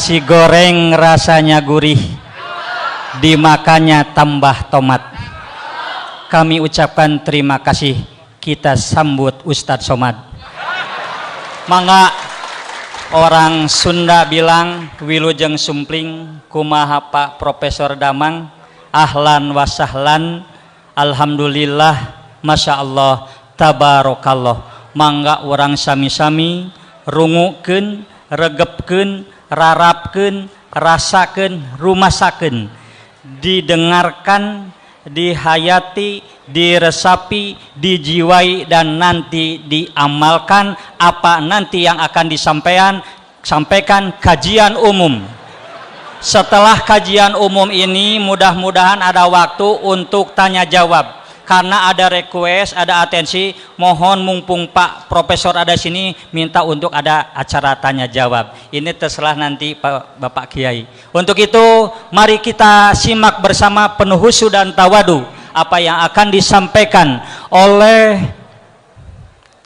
Nasi goreng rasanya gurih, dimakannya tambah tomat. Kami ucapkan terima kasih. Kita sambut Ustadz Somad. Mangga, orang Sunda bilang wilujeng sumpling, kumaha Pak Profesor Damang, ahlan wa sahlan, alhamdulillah, masya Allah, tabarakallah. Mangga orang sami-sami rungukeun, regepkeun, rarapkeun, rasakeun, rumasakeun, didengarkan, dihayati, diresapi, dijiwai, dan nanti diamalkan apa nanti yang akan disampaikan kajian umum. Setelah kajian umum ini mudah-mudahan ada waktu untuk tanya jawab. Karena ada request, ada atensi, mohon mumpung Pak Profesor ada sini, minta untuk ada acara tanya jawab. Ini terserah nanti Pak Bapak Kiai. Untuk itu, mari kita simak bersama penuh khusyuk dan tawadu apa yang akan disampaikan oleh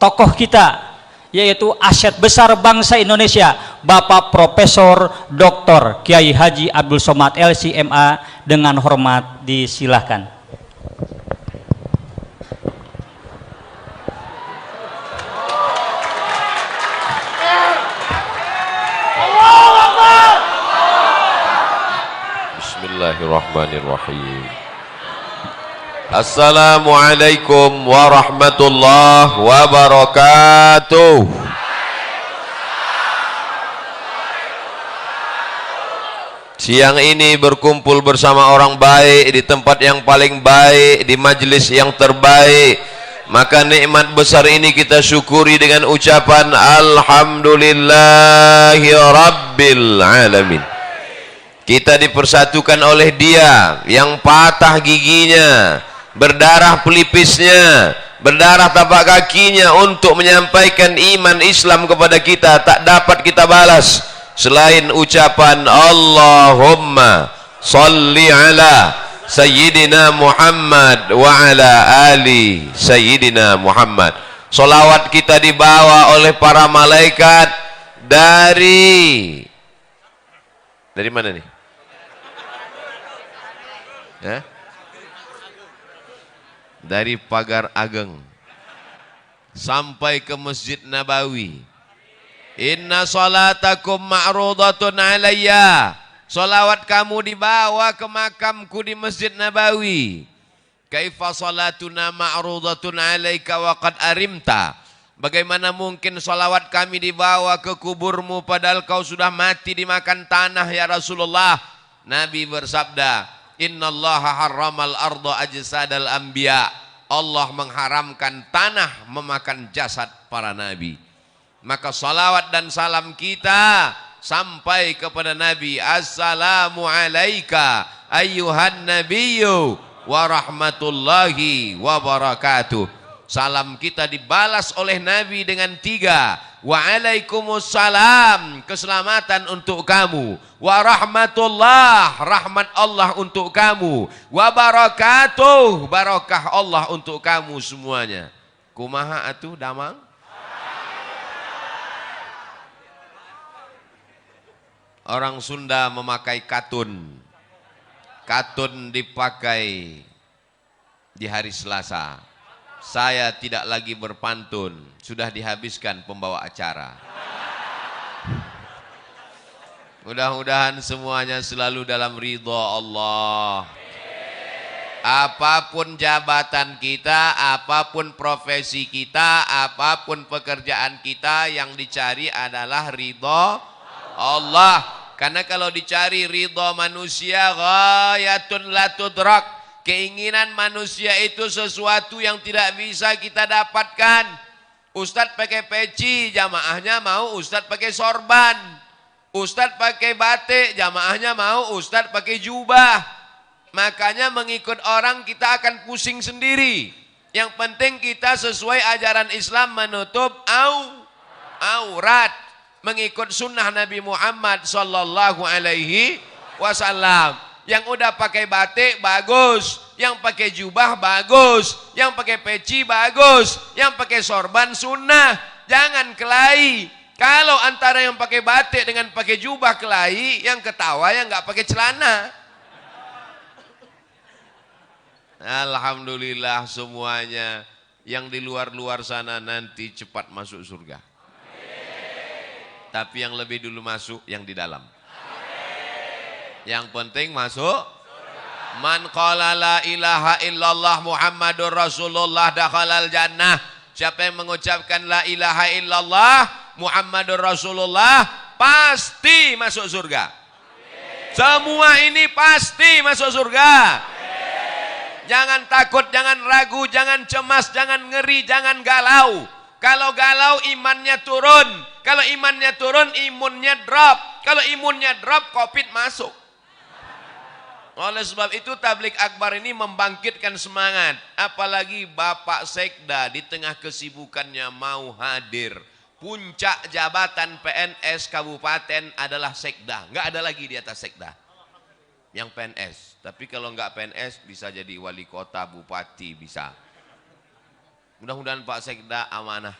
tokoh kita, yaitu aset besar bangsa Indonesia, Bapak Profesor Dr. Kiai Haji Abdul Somad LCMA. Dengan hormat disilahkan. Bismillahirrahmanirrahim. Assalamualaikum warahmatullahi wabarakatuh. Siang ini berkumpul bersama orang baik di tempat yang paling baik, di majelis yang terbaik. Maka nikmat besar ini kita syukuri dengan ucapan alhamdulillahi rabbil alamin. Kita dipersatukan oleh Dia yang patah giginya, berdarah pelipisnya, berdarah tapak kakinya untuk menyampaikan iman Islam kepada kita. Tak dapat kita balas selain ucapan Allahumma salli ala Sayyidina Muhammad wa ala ali Sayyidina Muhammad. Salawat kita dibawa oleh para malaikat dari mana nih? Ya? Dari pagar ageng sampai ke Masjid Nabawi. Inna salatakum ma'rudatun alayya. Salawat kamu dibawa ke makamku di Masjid Nabawi. Kaifa salatuna ma'rudatun alayka wa qad arimta. Bagaimana mungkin salawat kami dibawa ke kuburmu padahal kau sudah mati dimakan tanah ya Rasulullah. Nabi bersabda, innallaha harramal arda ajsadal anbiya. Allah mengharamkan tanah memakan jasad para nabi. Maka salawat dan salam kita sampai kepada Nabi. Assalamu alayka ayyuhan nabiyyu wa rahmatullahi wa barakatuh. Salam kita dibalas oleh Nabi dengan 3. Waalaikumsalam, keselamatan untuk kamu. Wa rahmatullah, rahmat Allah untuk kamu. Wa barakatuh, barakah Allah untuk kamu semuanya. Kumaha atuh damang? Orang Sunda memakai katun. Katun dipakai di hari Selasa. Saya tidak lagi berpantun, sudah dihabiskan pembawa acara. Mudah-mudahan semuanya selalu dalam ridha Allah. Apapun jabatan kita, apapun profesi kita, apapun pekerjaan kita, yang dicari adalah ridha Allah. Karena kalau dicari ridha manusia, ghayatun la tudrak. Keinginan manusia itu sesuatu yang tidak bisa kita dapatkan. Ustadz pakai peci, jamaahnya mau Ustadz pakai sorban. Ustadz pakai batik, jamaahnya mau Ustadz pakai jubah. Makanya mengikut orang kita akan pusing sendiri. Yang penting kita sesuai ajaran Islam menutup aurat. Mengikut sunnah Nabi Muhammad sallallahu alaihi wasallam. Yang udah pakai batik bagus, yang pakai jubah bagus, yang pakai peci bagus, yang pakai sorban sunnah. Jangan kelahi. Kalau antara yang pakai batik dengan pakai jubah kelahi, yang ketawa yang nggak pakai celana. Alhamdulillah semuanya yang di luar-luar sana nanti cepat masuk surga. Tapi yang lebih dulu masuk yang di dalam. Yang penting masuk. Man qala la ilaha illallah Muhammadur Rasulullah dakhalal jannah. Siapa yang mengucapkan la ilaha illallah Muhammadur Rasulullah pasti masuk surga. Semua ini pasti masuk surga. Jangan takut, jangan ragu, jangan cemas, jangan ngeri, jangan galau. Kalau galau imannya turun. Kalau imannya turun imunnya drop. Kalau imunnya drop Covid masuk. Oleh sebab itu tablik akbar ini membangkitkan semangat. Apalagi Bapak Sekda di tengah kesibukannya mau hadir. Puncak jabatan PNS kabupaten adalah Sekda. Nggak ada lagi di atas Sekda yang PNS. Tapi kalau nggak PNS bisa jadi wali kota, bupati bisa. Mudah-mudahan Pak Sekda amanah.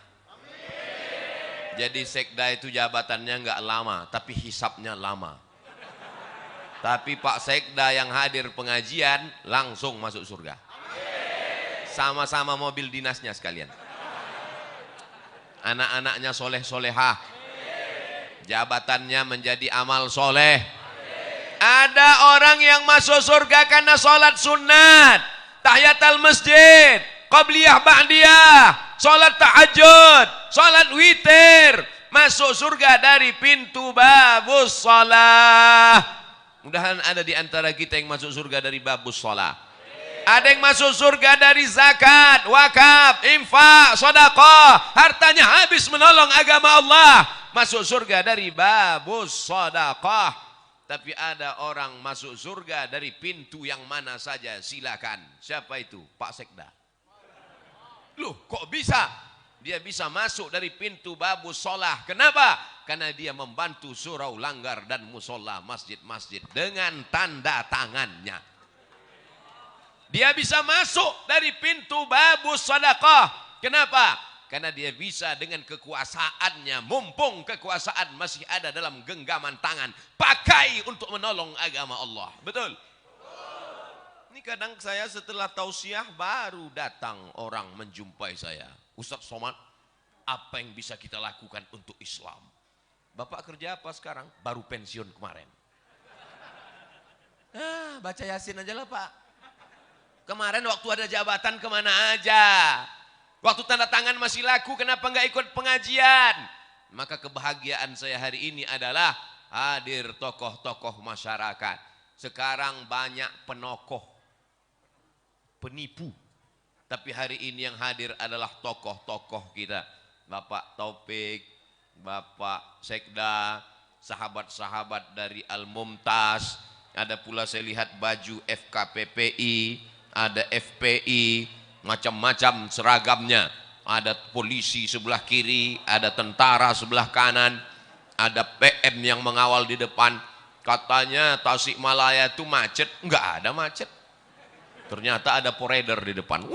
Jadi Sekda itu jabatannya nggak lama, tapi hisapnya lama. Tapi Pak Sekda yang hadir pengajian langsung masuk surga. Sama-sama mobil dinasnya sekalian. Anak-anaknya soleh-solehah. Jabatannya menjadi amal soleh. Ada orang yang masuk surga karena sholat sunat. Tahiyatul masjid. Qabliyah ba'diyah. Sholat tahajud. Sholat witir. Masuk surga dari pintu babus sholah. Mudahan ada di antara kita yang masuk surga dari babus sholat. Ada yang masuk surga dari zakat, wakaf, infak, sedekah. Hartanya habis menolong agama Allah. Masuk surga dari babus sedekah. Tapi ada orang masuk surga dari pintu yang mana saja. Silakan. Siapa itu? Pak Sekda. Loh kok bisa? Dia bisa masuk dari pintu babus sholah. Kenapa? Karena dia membantu surau langgar dan musola masjid-masjid dengan tanda tangannya. Dia bisa masuk dari pintu babus sedekah. Kenapa? Karena dia bisa dengan kekuasaannya, mumpung kekuasaan masih ada dalam genggaman tangan, pakai untuk menolong agama Allah. Betul? Ini kadang saya setelah tausiah baru datang orang menjumpai saya. Ustaz Somad, apa yang bisa kita lakukan untuk Islam? Bapak kerja apa sekarang? Baru pensiun kemarin. Baca Yasin aja lah Pak. Kemarin waktu ada jabatan kemana aja? Waktu tanda tangan masih laku, kenapa nggak ikut pengajian? Maka kebahagiaan saya hari ini adalah hadir tokoh-tokoh masyarakat. Sekarang banyak penokoh, penipu. Tapi hari ini yang hadir adalah tokoh-tokoh kita. Bapak Taufik, Bapak Sekda, sahabat-sahabat dari Al-Mumtaz, ada pula saya lihat baju FKPPI, ada FPI, macam-macam seragamnya. Ada polisi sebelah kiri, ada tentara sebelah kanan, ada PM yang mengawal di depan. Katanya Tasikmalaya itu macet, enggak ada macet. Ternyata ada poreder di depan.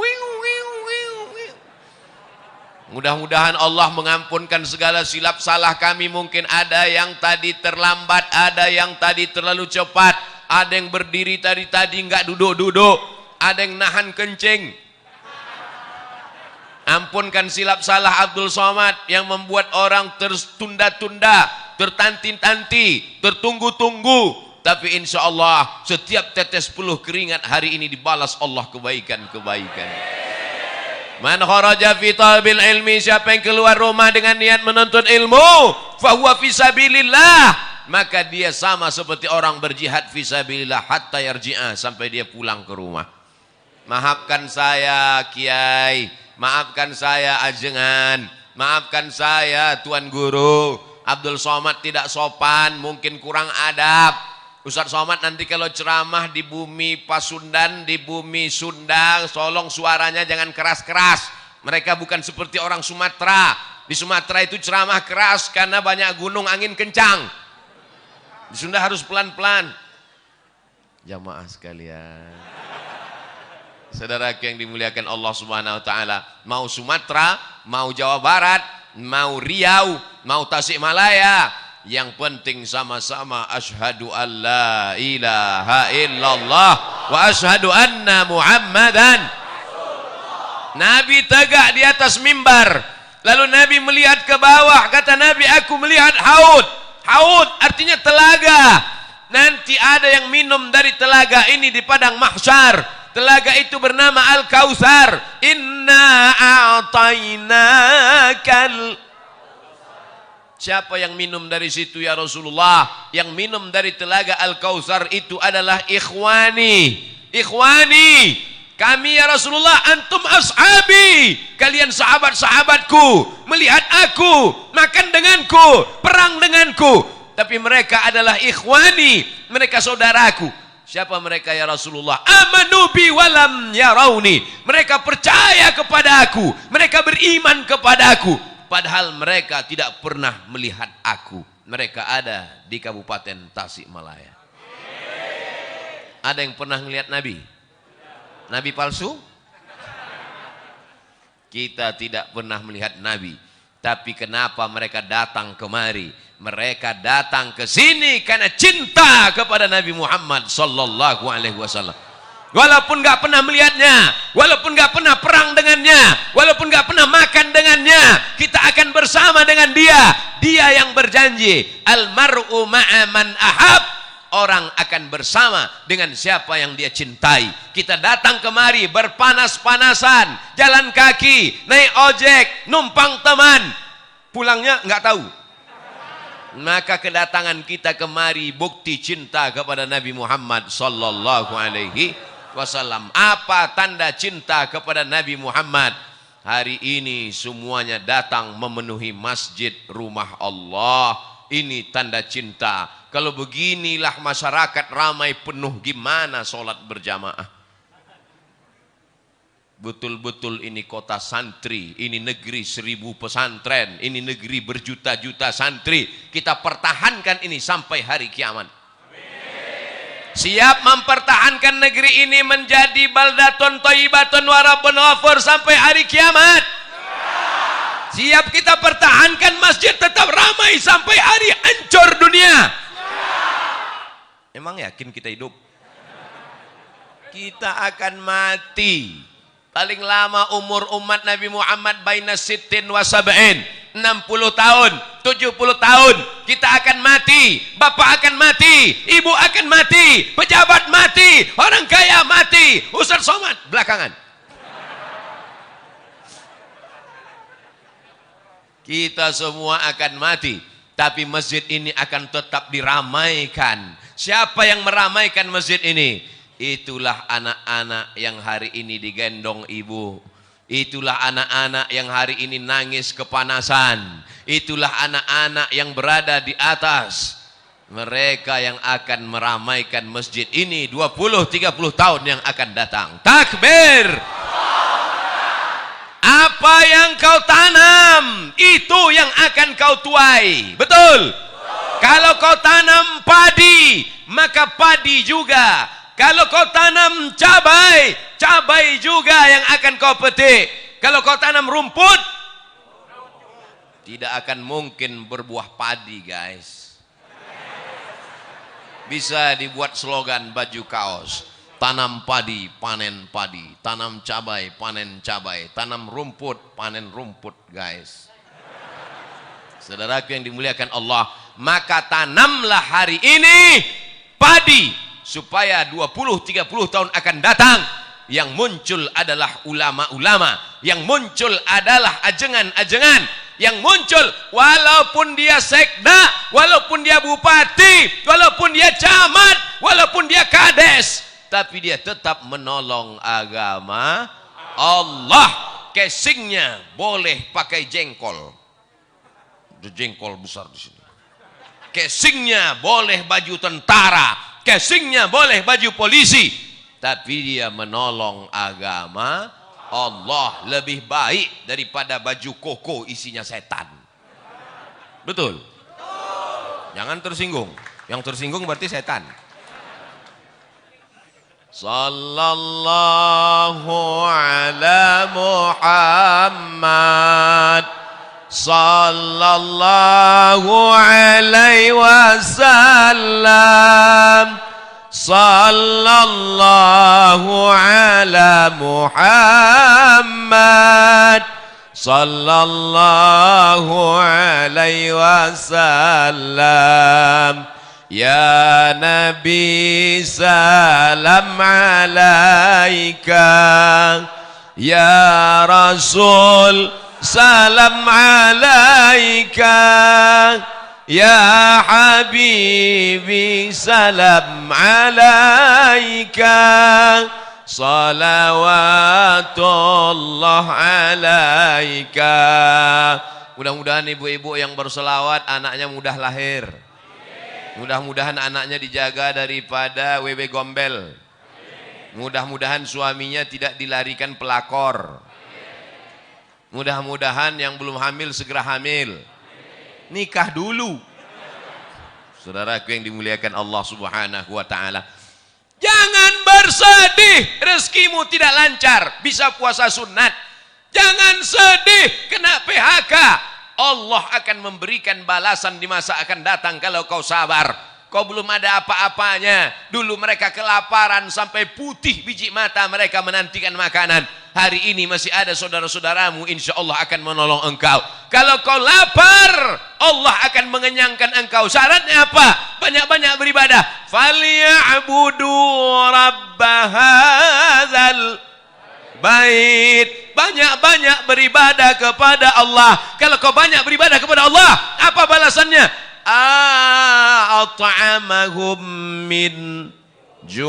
Mudah-mudahan Allah mengampunkan segala silap salah kami. Mungkin ada yang tadi terlambat, ada yang tadi terlalu cepat, ada yang berdiri tadi enggak duduk-duduk, ada yang nahan kencing. Ampunkan silap salah Abdul Somad yang membuat orang tertunda-tunda, tertanti-tanti, tertunggu-tunggu. Tapi insya Allah setiap tetes peluh keringat hari ini dibalas Allah kebaikan-kebaikan. Man kharaja fi talabil ilmi, siapa yang keluar rumah dengan niat menuntut ilmu, fahuwa fi sabilillah, maka dia sama seperti orang berjihad fi sabilillah hatta yarji'a, sampai dia pulang ke rumah. Maafkan saya Kiai, maafkan saya Ajengan, maafkan saya Tuan Guru. Abdul Somad tidak sopan, mungkin kurang adab. Ustaz Somad nanti kalau ceramah di bumi Pasundan, di bumi Sunda, tolong suaranya jangan keras-keras. Mereka bukan seperti orang Sumatera. Di Sumatera itu ceramah keras karena banyak gunung, angin kencang. Di Sunda harus pelan-pelan. Jamaah sekalian, saudara yang dimuliakan Allah Subhanahu wa taala, mau Sumatera, mau Jawa Barat, mau Riau, mau Tasikmalaya, yang penting sama-sama asyhadu an la ilaha illallah wa asyhadu anna Muhammadan. Nabi tegak di atas mimbar, lalu Nabi melihat ke bawah, kata Nabi, aku melihat haud. Haud artinya telaga. Nanti ada yang minum dari telaga ini di padang mahsyar. Telaga itu bernama Al-Kautsar. Inna a'tainakal. Siapa yang minum dari situ ya Rasulullah? Yang minum dari telaga Al-Kautsar itu adalah ikhwani. Ikhwani, kami ya Rasulullah, antum ashabi. Kalian sahabat-sahabatku, melihat aku, makan denganku, perang denganku. Tapi mereka adalah ikhwani, mereka saudaraku. Siapa mereka ya Rasulullah? Amanu bi walam yarawni. Mereka percaya kepada aku, mereka beriman kepada aku, padahal mereka tidak pernah melihat aku. Mereka ada di Kabupaten Tasikmalaya. Ada yang pernah melihat Nabi? Nabi palsu? Kita tidak pernah melihat Nabi. Tapi kenapa mereka datang kemari? Mereka datang ke sini karena cinta kepada Nabi Muhammad sallallahu alaihi wasallam. Walaupun nggak pernah melihatnya, walaupun nggak pernah perang dengannya, walaupun nggak pernah makan dengannya, kita akan bersama dengan dia. Dia yang berjanji, almar'u ma'a man ahab. Orang akan bersama dengan siapa yang dia cintai. Kita datang kemari berpanas-panasan, jalan kaki, naik ojek, numpang teman, pulangnya nggak tahu. Maka kedatangan kita kemari bukti cinta kepada Nabi Muhammad sallallahu alaihi wasallam. Apa tanda cinta kepada Nabi Muhammad? Hari ini semuanya datang memenuhi masjid rumah Allah. Ini tanda cinta. Kalau beginilah masyarakat ramai penuh, gimana sholat berjamaah? Betul-betul ini kota santri, ini negeri 1000 pesantren, ini negeri berjuta-juta santri. Kita pertahankan ini sampai hari kiamat. Siap mempertahankan negeri ini menjadi baldatun thayyibatun wa rabbun ghafur sampai hari kiamat. Siap kita pertahankan masjid tetap ramai sampai hari hancur dunia. Emang yakin kita hidup? Kita akan mati. Paling lama umur umat Nabi Muhammad baina sittin wa sab'in, 60 tahun, 70 tahun. Kita akan mati, bapak akan mati, ibu akan mati, pejabat mati, orang kaya mati, Ustaz Somad belakangan. Kita semua akan mati, tapi masjid ini akan tetap diramaikan. Siapa yang meramaikan masjid ini? Itulah anak-anak yang hari ini digendong ibu. Itulah anak-anak yang hari ini nangis kepanasan. Itulah anak-anak yang berada di atas. Mereka yang akan meramaikan masjid ini 20-30 tahun yang akan datang. Takbir! Apa yang kau tanam, itu yang akan kau tuai. Betul? Kalau kau tanam padi, maka padi juga. Kalau kau tanam cabai, cabai juga yang akan kau petik. Kalau kau tanam rumput, tidak akan mungkin berbuah padi, guys. Bisa dibuat slogan baju kaos. Tanam padi, panen padi. Tanam cabai, panen cabai. Tanam rumput, panen rumput, guys. Saudaraku yang dimuliakan Allah, maka tanamlah hari ini padi. Supaya 20-30 tahun akan datang, yang muncul adalah ulama-ulama, yang muncul adalah ajengan-ajengan, yang muncul walaupun dia sekda, walaupun dia bupati, walaupun dia camat, walaupun dia kades, tapi dia tetap menolong agama Allah. Casingnya boleh pakai jengkol, jengkol besar di sini. Casingnya boleh baju tentara, casingnya boleh baju polisi, tapi dia menolong agama Allah lebih baik daripada baju koko isinya setan. Betul? Jangan tersinggung. Yang tersinggung berarti setan. Sallallahu ala Muhammad sallallahu alaihi wasallam, sallallahu ala Muhammad, sallallahu alaihi wasallam. Ya Nabi salam alaika, ya Rasul salam alaika, ya Habibi salam alaika, salawatullah alaika. Mudah-mudahan ibu-ibu yang berselawat anaknya mudah lahir. Mudah-mudahan anaknya dijaga daripada wewe gombel. Mudah-mudahan suaminya tidak dilarikan pelakor. Mudah-mudahan yang belum hamil segera hamil. Nikah dulu. Saudaraku yang dimuliakan Allah Subhanahu wa taala. Jangan bersedih rezekimu tidak lancar, bisa puasa sunat. Jangan sedih kena PHK. Allah akan memberikan balasan di masa akan datang kalau kau sabar. Kau belum ada apa-apanya. Dulu mereka kelaparan sampai putih biji mata mereka menantikan makanan. Hari ini masih ada saudara-saudaramu insya Allah akan menolong engkau. Kalau kau lapar, Allah akan mengenyangkan engkau. Syaratnya apa? Banyak-banyak beribadah. Falyabudu rabbahadzal bait. Banyak-banyak beribadah kepada Allah. Kalau kau banyak beribadah kepada Allah, apa balasannya? At'amahum min ju'.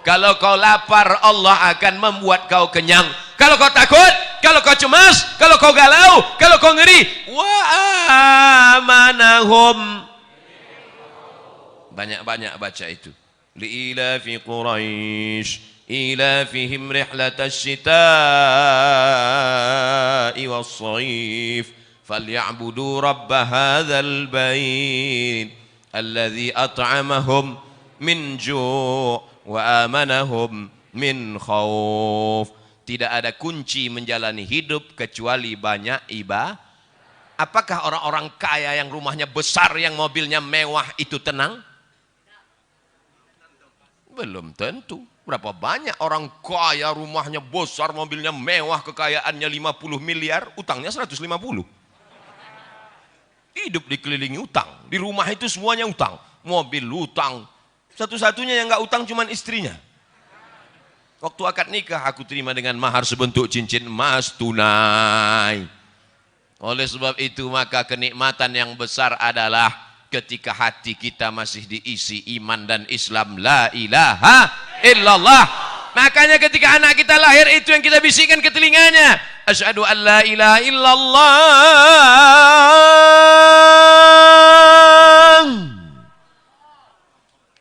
Kalau kau lapar, Allah akan membuat kau kenyang. Kalau kau takut, kalau kau cemas, kalau kau galau, kalau kau ngeri, wa amanahum. Banyak-banyak baca itu. Li'ilafi Quraisy إيلافهم رحلة الشتاء والصيف فليعبدوا رب هذا البيت الذي أطعمهم من جوع وآمنهم من خوف. Tidak ada kunci menjalani hidup kecuali banyak ibadah. Apakah orang-orang kaya yang rumahnya besar, yang mobilnya mewah itu tenang? Belum tentu. Berapa banyak orang kaya rumahnya besar, mobilnya mewah, kekayaannya 50 miliar, utangnya 150. Hidup dikelilingi utang. Di rumah itu semuanya utang. Mobil utang. Satu-satunya yang nggak utang cuman istrinya. Waktu akad nikah aku terima dengan mahar sebentuk cincin emas tunai. Oleh sebab itu maka kenikmatan yang besar adalah ketika hati kita masih diisi iman dan Islam. La ilaha illallah. Makanya ketika anak kita lahir itu yang kita bisikkan ke telinganya. Asyhadu an la ilaha illallah.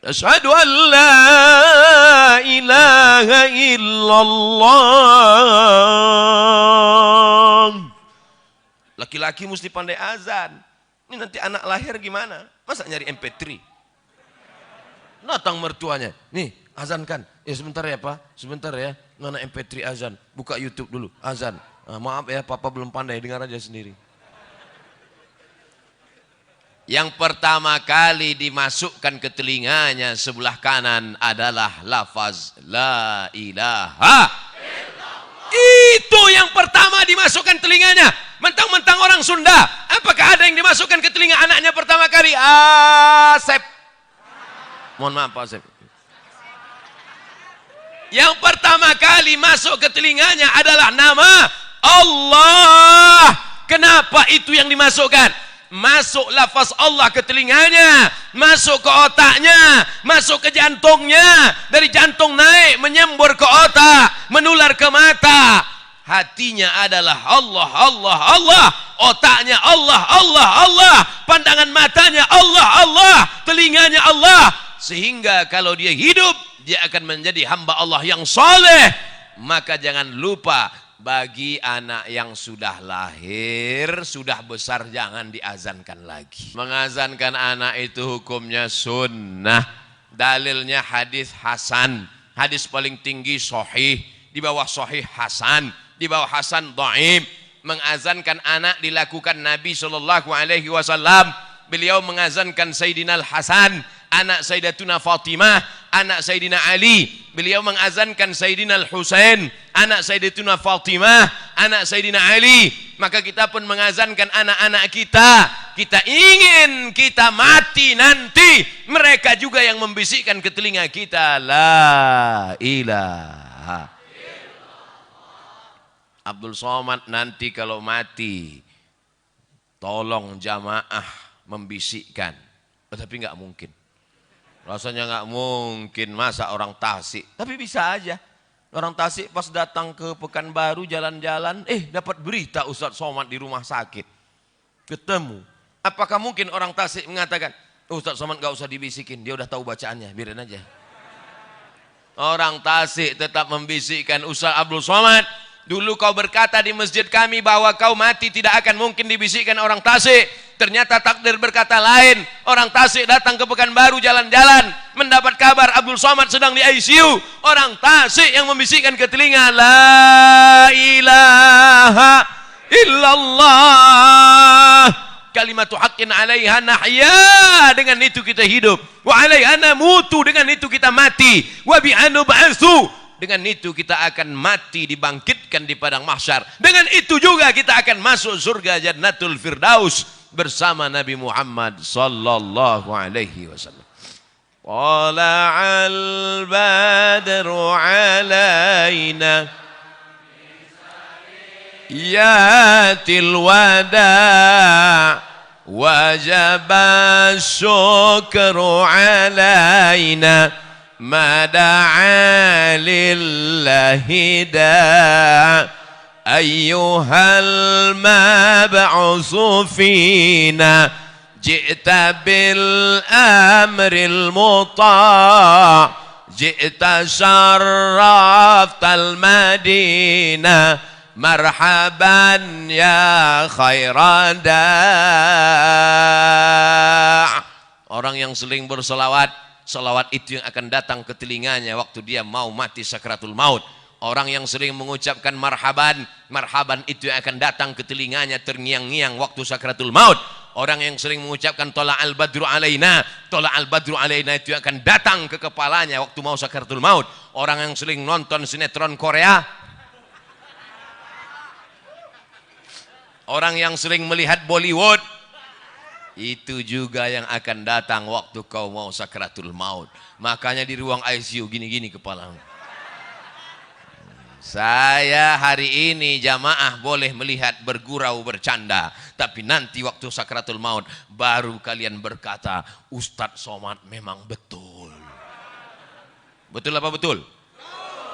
Asyhadu an la ilaha illallah. Laki-laki mesti pandai azan. Ini nanti anak lahir gimana? Masa nyari MP3? Datang mertuanya. Nih, azankan. Ya sebentar ya Pak, sebentar ya. Mana MP3 azan? Buka YouTube dulu, azan. Maaf ya, Papa belum pandai, dengar aja sendiri. Yang pertama kali dimasukkan ke telinganya sebelah kanan adalah lafaz La ilaha. Itu yang pertama dimasukkan telinganya. Mentang-mentang orang Sunda, apakah ada yang dimasukkan ke telinga anaknya pertama kali? Asep. Mohon maaf Pak Asep. Yang pertama kali masuk ke telinganya adalah nama Allah. Kenapa itu yang dimasukkan? Masuk lafaz Allah ke telinganya, masuk ke otaknya, masuk ke jantungnya, dari jantung naik menyembur ke otak, menular ke mata. Hatinya adalah Allah, Allah, Allah. Otaknya Allah, Allah, Allah. Pandangan matanya Allah, Allah. Telinganya Allah. Sehingga kalau dia hidup, dia akan menjadi hamba Allah yang soleh. Maka jangan lupa, bagi anak yang sudah lahir, sudah besar, jangan diazankan lagi. Mengazankan anak itu hukumnya sunnah. Dalilnya hadis hasan. Hadis paling tinggi sahih, di bawah sahih hasan, di bawah hasan dhaif. Mengazankan anak dilakukan Nabi Shallallahu Alaihi Wasallam. Beliau mengazankan Sayyidina Al-Hasan, anak Sayyidatuna Fatimah, anak Sayyidina Ali. Beliau mengazankan Sayyidina Al-Husain, anak Sayyidatuna Fatimah, anak Sayyidina Ali. Maka kita pun mengazankan anak-anak kita. Kita ingin kita mati nanti, mereka juga yang membisikkan ke telinga kita, la ilaha. Abdul Somad nanti kalau mati, tolong jamaah membisikkan. Tapi nggak mungkin. Rasanya nggak mungkin, masa orang Tasik. Tapi bisa aja. Orang Tasik pas datang ke Pekanbaru jalan-jalan, dapat berita Ustadz Somad di rumah sakit. Ketemu. Apakah mungkin orang Tasik mengatakan, Ustadz Somad nggak usah dibisikin, dia udah tahu bacaannya, biarin aja. Orang Tasik tetap membisikkan, Ustadz Abdul Somad, dulu kau berkata di masjid kami bahwa kau mati tidak akan mungkin dibisikkan orang Tasik. Ternyata takdir berkata lain. Orang Tasik datang ke Pekanbaru jalan-jalan, mendapat kabar Abdul Somad sedang di ICU. Orang Tasik yang membisikkan ke telinga, la ilaha illallah. Kalimatu haqqin alaiha nahya. Dengan itu kita hidup. Wa alaiha namutu. Dengan itu kita mati. Wa bi'anu ba'asu. Dengan itu kita akan mati, dibangkitkan di padang mahsyar. Dengan itu juga kita akan masuk surga Jannatul Firdaus bersama Nabi Muhammad sallallahu alaihi wasallam. Tala'al badru alaina yatil wada' wajaba syukru alaina ما دعا لله داع أيها المبعوث فينا جئت بالأمر المطاع جئت شرفت المدينة مرحبا يا خير داع. Orang yang sering berselawat, salawat itu yang akan datang ke telinganya waktu dia mau mati sakratul maut. Orang yang sering mengucapkan marhaban, marhaban itu yang akan datang ke telinganya terngiang-ngiang waktu sakratul maut. Orang yang sering mengucapkan tola'al badru alaina, tola'al badru alaina itu yang akan datang ke kepalanya waktu mau sakratul maut. Orang yang sering nonton sinetron Korea, orang yang sering melihat Bollywood, itu juga yang akan datang waktu kau mau sakratul maut. Makanya di ruang ICU gini-gini kepalamu. Saya hari ini jamaah boleh melihat bergurau bercanda, tapi nanti waktu sakratul maut baru kalian berkata, Ustadz Somad memang betul. Betul apa betul?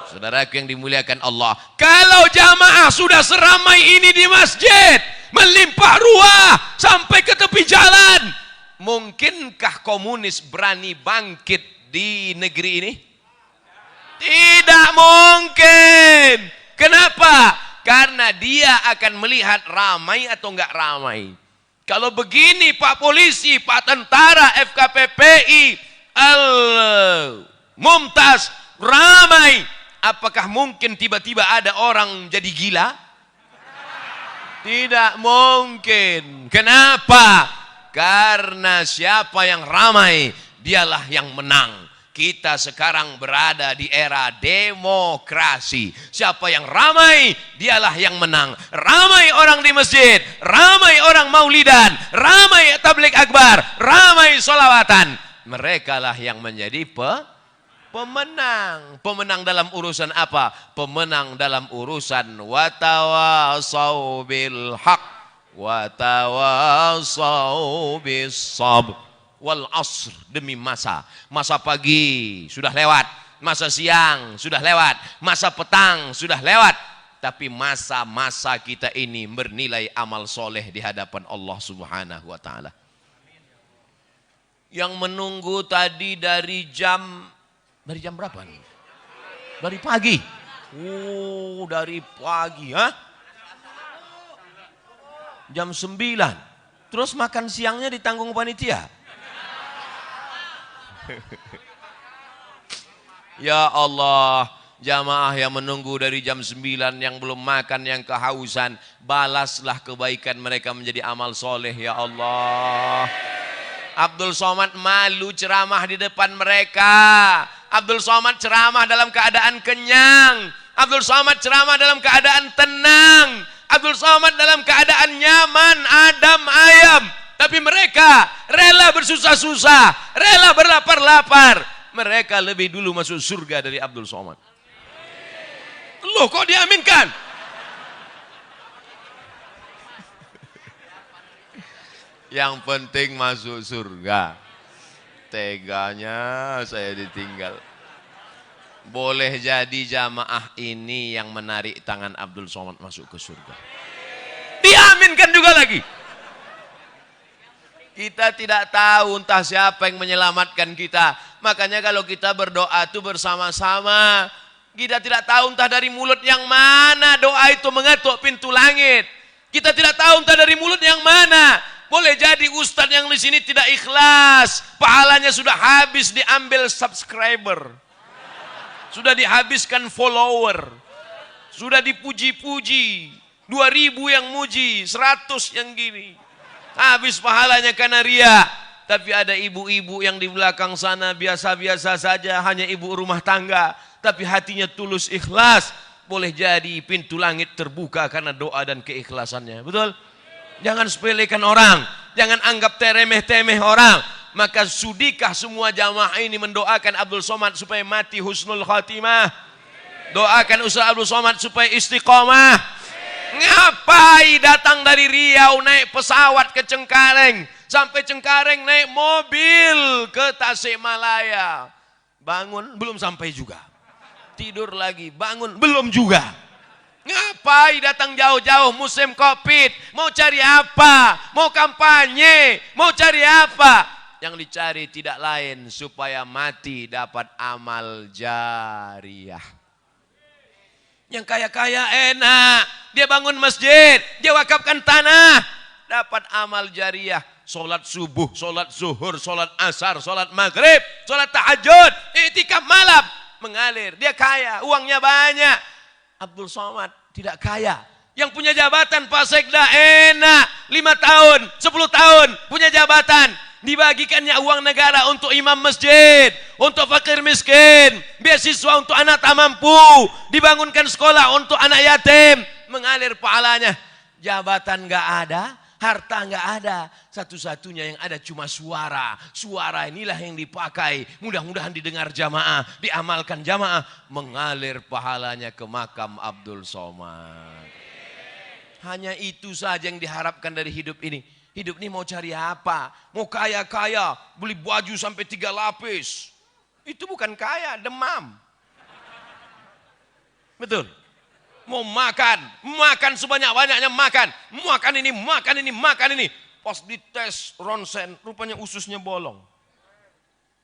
Saudaraku yang dimuliakan Allah, kalau jamaah sudah seramai ini di masjid, melimpah ruah sampai ke tepi jalan, mungkinkah komunis berani bangkit di negeri ini? Tidak mungkin. Kenapa? Karena dia akan melihat ramai atau enggak ramai. Kalau begini Pak Polisi, Pak Tentara, FKPPI, Al-Mumtaz, ramai, apakah mungkin tiba-tiba ada orang jadi gila? Tidak mungkin. Kenapa? Karena siapa yang ramai, dialah yang menang. Kita sekarang berada di era demokrasi. Siapa yang ramai, dialah yang menang. Ramai orang di masjid, ramai orang maulidan, ramai tabligh akbar, ramai sholawatan. Mereka lah yang menjadi pemenang. Pemenang dalam urusan apa? Pemenang dalam urusan watawasau bil haq watawasau bis sabr wal asr, demi masa. Masa pagi sudah lewat, masa siang sudah lewat, masa petang sudah lewat. Tapi masa-masa kita ini bernilai amal soleh di hadapan Allah Subhanahu wa ta'ala. Yang menunggu tadi dari jam berapa nih? Dari pagi. Oh, dari pagi, ha? Jam 9. Terus makan siangnya ditanggung panitia. Ya Allah, Jamaah yang menunggu dari jam 9, yang belum makan, yang kehausan, balaslah kebaikan mereka menjadi amal soleh ya Allah. Abdul Somad malu ceramah di depan mereka. Abdul Somad ceramah dalam keadaan kenyang. Abdul Somad ceramah dalam keadaan tenang. Abdul Somad dalam keadaan nyaman, adem, ayem. Tapi mereka rela bersusah-susah, rela berlapar-lapar. Mereka lebih dulu masuk surga dari Abdul Somad. Loh, kok diaminkan? Yang penting masuk surga. Teganya saya ditinggal. Boleh jadi jamaah ini yang menarik tangan Abdul Somad masuk ke surga. Diaminkan juga lagi. Kita tidak tahu entah siapa yang menyelamatkan kita. Makanya kalau kita berdoa itu bersama-sama. Kita tidak tahu entah dari mulut yang mana doa itu mengetuk pintu langit. Kita tidak tahu entah dari mulut yang mana. Boleh jadi ustadz yang di sini tidak ikhlas. Pahalanya sudah habis diambil subscriber. Sudah dihabiskan follower. Sudah dipuji-puji. 2000 yang muji, 100 yang gini. Habis pahalanya karena ria. Tapi ada ibu-ibu yang di belakang sana biasa-biasa saja, hanya ibu rumah tangga. Tapi hatinya tulus ikhlas. Boleh jadi pintu langit terbuka karena doa dan keikhlasannya. Betul? Jangan sepelekan orang. Jangan anggap teremeh-temeh orang. Maka sudikah semua jamaah ini mendoakan Abdul Somad supaya mati husnul khatimah. Doakan Ustaz Abdul Somad supaya istiqomah. Ngapai datang dari Riau naik pesawat ke Cengkareng. Sampai Cengkareng naik mobil ke Tasikmalaya. Bangun belum sampai juga. Tidur lagi, bangun belum juga. Ngapai datang jauh-jauh musim Covid? Mau cari apa? Mau kampanye? Mau cari apa? Yang dicari tidak lain supaya mati dapat amal jariah. Yang kaya-kaya enak, dia bangun masjid, dia wakafkan tanah, dapat amal jariah. Solat subuh, solat zuhur, solat asar, solat maghrib, solat tahajud, i'tikaf malam, mengalir. Dia kaya, uangnya banyak. Abdul Somad tidak kaya. Yang punya jabatan Pak Sekda enak, 5 tahun, 10 tahun punya jabatan. Dibagikannya uang negara untuk imam masjid, untuk fakir miskin, beasiswa untuk anak tak mampu, dibangunkan sekolah untuk anak yatim, mengalir pahalanya. Jabatan gak ada, harta nggak ada, satu-satunya yang ada cuma suara. Suara inilah yang dipakai. Mudah-mudahan didengar jamaah, diamalkan jamaah, mengalir pahalanya ke makam Abdul Somad. Hanya itu saja yang diharapkan dari hidup ini. Hidup ini mau cari apa? Mau kaya-kaya, beli baju sampai 3 lapis. Itu bukan kaya, demam. Betul. Mau makan, makan sebanyak-banyaknya makan. Makan ini, makan ini, makan ini. Pas dites ronsen, rupanya ususnya bolong.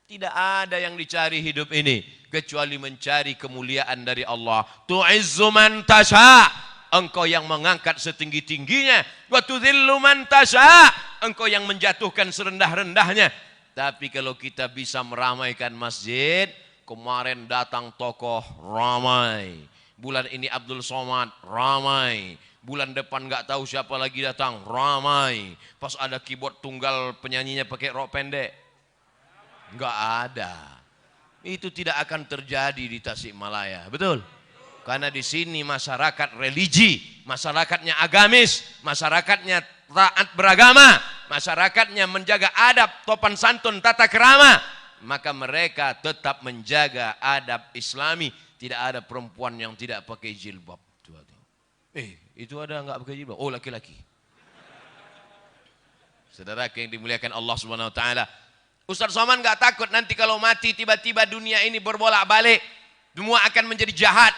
Tidak ada yang dicari hidup ini. Kecuali mencari kemuliaan dari Allah. Tu'izzu man tasha. Engkau yang mengangkat setinggi-tingginya. Wa tudhillu man tasha. Engkau yang menjatuhkan serendah-rendahnya. Tapi kalau kita bisa meramaikan masjid. Kemarin datang tokoh ramai. Bulan ini Abdul Somad ramai. Bulan depan nggak tahu siapa lagi datang ramai. Pas ada keyboard tunggal penyanyinya pakai rok pendek. Nggak ada. Itu tidak akan terjadi di Tasikmalaya. Betul? Karena di sini masyarakat religi, masyarakatnya agamis, masyarakatnya taat beragama, masyarakatnya menjaga adab, topan santun, tata kerama. Maka mereka tetap menjaga adab Islami. Tidak ada perempuan yang tidak pakai jilbab. Itu ada nggak pakai jilbab? Oh, laki-laki. Saudara yang dimuliakan Allah Subhanahu wa taala. Ustaz Somad nggak takut nanti kalau mati tiba-tiba dunia ini berbolak-balik. Semua akan menjadi jahat.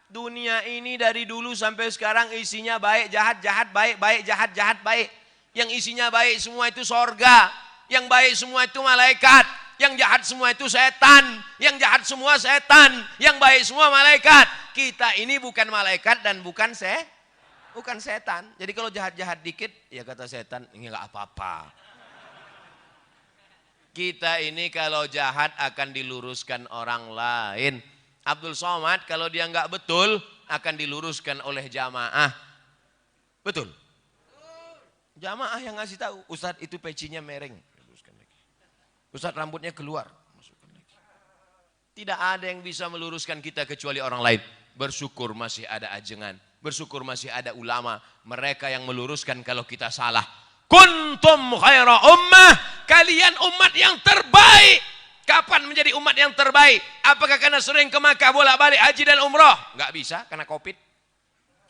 Dunia ini dari dulu sampai sekarang isinya baik, jahat, jahat, baik, baik, jahat, jahat, baik. Yang isinya baik semua itu sorga. Yang baik semua itu malaikat. Yang jahat semua itu setan. Yang jahat semua setan. Yang baik semua malaikat. Kita ini bukan malaikat dan bukan setan. Jadi kalau jahat-jahat dikit, ya kata setan, ini nggak apa-apa. Kita ini kalau jahat akan diluruskan orang lain. Abdul Somad kalau dia nggak betul akan diluruskan oleh jamaah. Betul? Jamaah yang ngasih tahu, Ustadz itu pecinya mereng. Ustadz rambutnya keluar. Tidak ada yang bisa meluruskan kita kecuali orang lain. Bersyukur masih ada ajengan. Bersyukur masih ada ulama. Mereka yang meluruskan kalau kita salah. Kuntum khaira ummah. Kalian umat yang terbaik. Kapan menjadi umat yang terbaik? Apakah karena sering ke Makkah bolak-balik haji dan umrah? Enggak bisa karena Covid.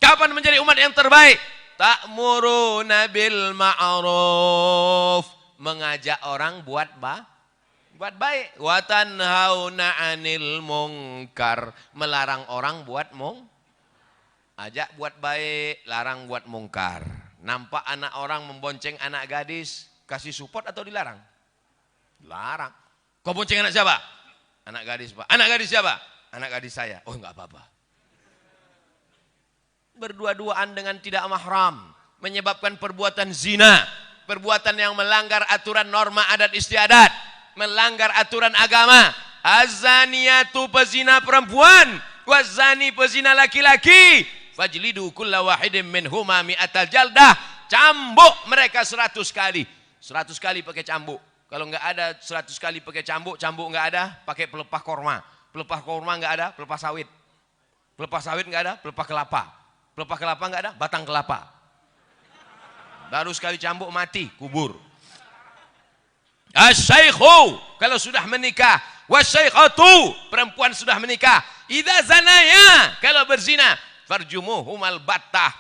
Kapan menjadi umat yang terbaik? Ta'muruna bil ma'ruf. Mengajak orang buat baik. Wa tanhauna 'anil munkar. Melarang orang buat ajak buat baik, larang buat mungkar. Nampak anak orang membonceng anak gadis, kasih support atau dilarang? Larang. Kau bonceng anak siapa? Anak gadis, Pak. Anak gadis siapa? Anak gadis saya. Oh, enggak apa-apa. Berdua-duaan dengan tidak mahram menyebabkan perbuatan zina, perbuatan yang melanggar aturan norma adat istiadat, melanggar aturan agama. Az-zaniyatu pezina perempuan, waz-zani pezina laki-laki. Fajlidu kulla wahidin minhuma mi'atal jaldah. Cambuk mereka 100 kali. 100 kali pakai cambuk. Kalau enggak ada 100 kali pakai cambuk enggak ada, pakai pelepah korma. Pelepah korma enggak ada, pelepah sawit. Pelepah sawit enggak ada, pelepah kelapa. Pelepah kelapa enggak ada, batang kelapa. Baru sekali cambuk mati, kubur. Asy-syaikhu kalau sudah menikah, wasyaikhatu perempuan sudah menikah. Idza zanaya kalau berzina, farjumuhumal battah.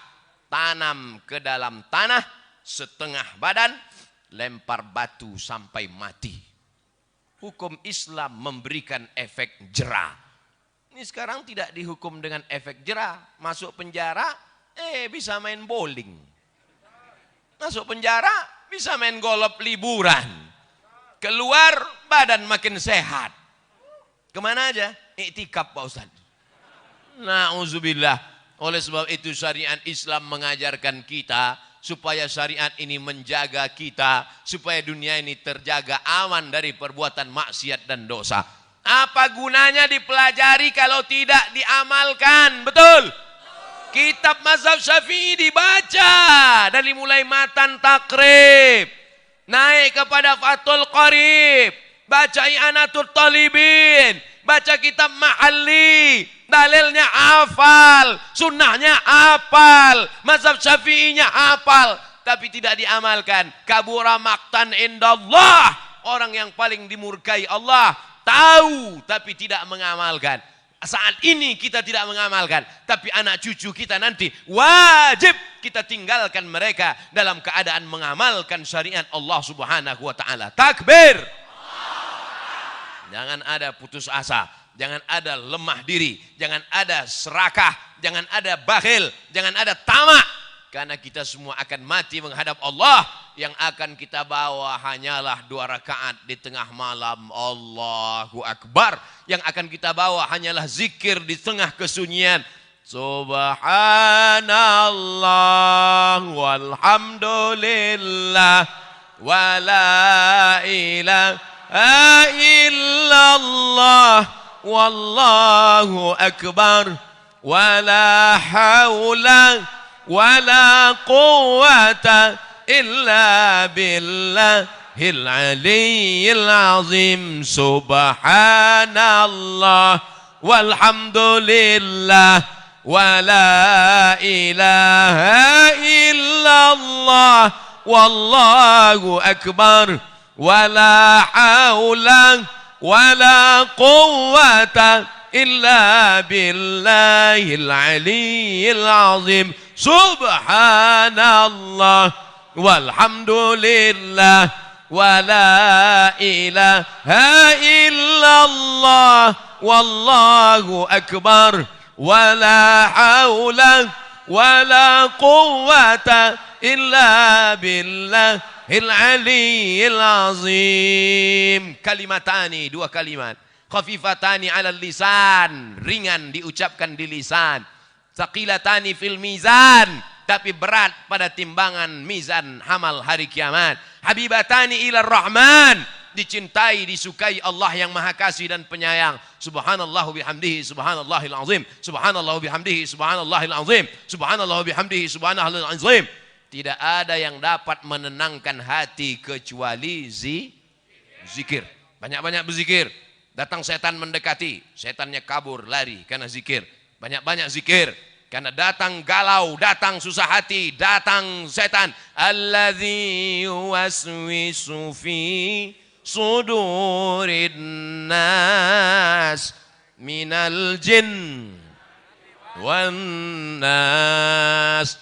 Tanam ke dalam tanah setengah badan, lempar batu sampai mati. Hukum Islam memberikan efek jera. Ini sekarang tidak dihukum dengan efek jera. Masuk penjara, bisa main bowling. Masuk penjara, bisa main golf liburan. Keluar, badan makin sehat. Kemana aja? Iktikaf Pak Ustaz. Na'udzubillah. Oleh sebab itu syariat Islam mengajarkan kita supaya syariat ini menjaga kita, supaya dunia ini terjaga aman dari perbuatan maksiat dan dosa. Apa gunanya dipelajari kalau tidak diamalkan? Betul? Kitab mazhab Syafi'i dibaca dari mulai matan takrib, naik kepada Fathul Qarib, baca I'anatul Talibin, baca kitab Ma'alli, dalilnya hafal, sunnahnya hafal, mazhab Syafi'inya hafal, tapi tidak diamalkan. Kabura maqtan indallah, orang yang paling dimurkai Allah, tahu tapi tidak mengamalkan. Saat ini kita tidak mengamalkan, tapi anak cucu kita nanti wajib kita tinggalkan mereka dalam keadaan mengamalkan syariat Allah Subhanahu wa taala. Takbir. Jangan ada putus asa, jangan ada lemah diri, jangan ada serakah, jangan ada bakhil, jangan ada tamak. Karena kita semua akan mati menghadap Allah. Yang akan kita bawa hanyalah 2 rakaat di tengah malam. Allahu Akbar. Yang akan kita bawa hanyalah zikir di tengah kesunyian. Subhanallah walhamdulillah wa la ilaha illallah wallahu akbar wa la hawla wa la quwwata illa billahil aliyyil azim. Subhanallah walhamdulillah wa la ilaha illallah wallahu akbar wa la hawla wa la quwwata illa billahil aliyyil azim. Subhanallah walhamdulillah wa la ilaha illallah wallahu akbar wa la hawla wa la quwwata illa billahil aliyyil azim. Kalimatani, 2 kalimat. Khafifatani 'alal lisan, ringan diucapkan di lisan. Tsaqilatani fil mizan, tapi berat pada timbangan mizan hamal hari kiamat. Habibatani ilar rahman, dicintai, disukai Allah yang Maha Kasih dan Penyayang. Subhanallah bihamdihi subhanallahil azim. Subhanallah bihamdihi subhanallahil azim. Subhanallah bihamdihi subhanallahil azim. Tidak ada yang dapat menenangkan hati kecuali zikir. Banyak-banyak berzikir. Datang setan mendekati, setannya kabur, lari karena zikir. Banyak-banyak zikir. Karena datang galau, datang susah hati, datang setan. Alladzi yuwaswisu fi sudurin nas minal jin wan nas.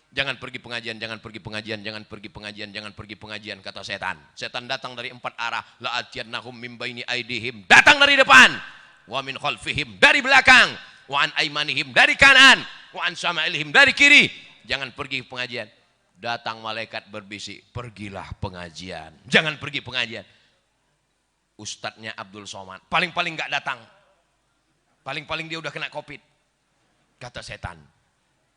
Jangan pergi pengajian, jangan pergi pengajian, jangan pergi pengajian, jangan pergi pengajian, kata setan. Setan datang dari 4 arah. La'atiyannahum min baini aidihim. Datang dari depan. Wa min khalfihim, dari belakang. Wa an aimanihim, dari kanan. Wa an sama'ilihim, dari kiri. Jangan pergi pengajian. Datang malaikat berbisik, pergilah pengajian. Jangan pergi pengajian. Ustadznya Abdul Somad paling-paling gak datang. Paling-paling dia udah kena COVID, kata setan.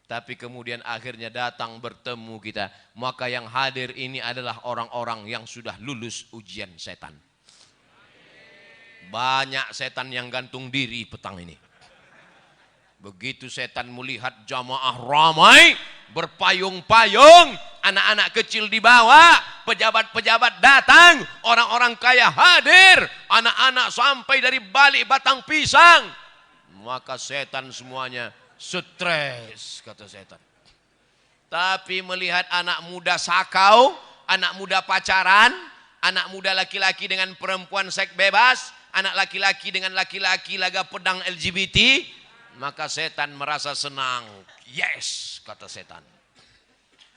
Tapi kemudian akhirnya datang bertemu kita. Maka yang hadir ini adalah orang-orang yang sudah lulus ujian setan. Banyak setan yang gantung diri petang ini. Begitu setan melihat jamaah ramai, berpayung-payung, anak-anak kecil dibawa, pejabat-pejabat datang, orang-orang kaya hadir, anak-anak sampai dari balik batang pisang. Maka setan semuanya stres, kata setan. Tapi melihat anak muda sakau, anak muda pacaran, anak muda laki-laki dengan perempuan seks bebas, anak laki-laki dengan laki-laki laga pedang LGBT, maka setan merasa senang. Yes, kata setan.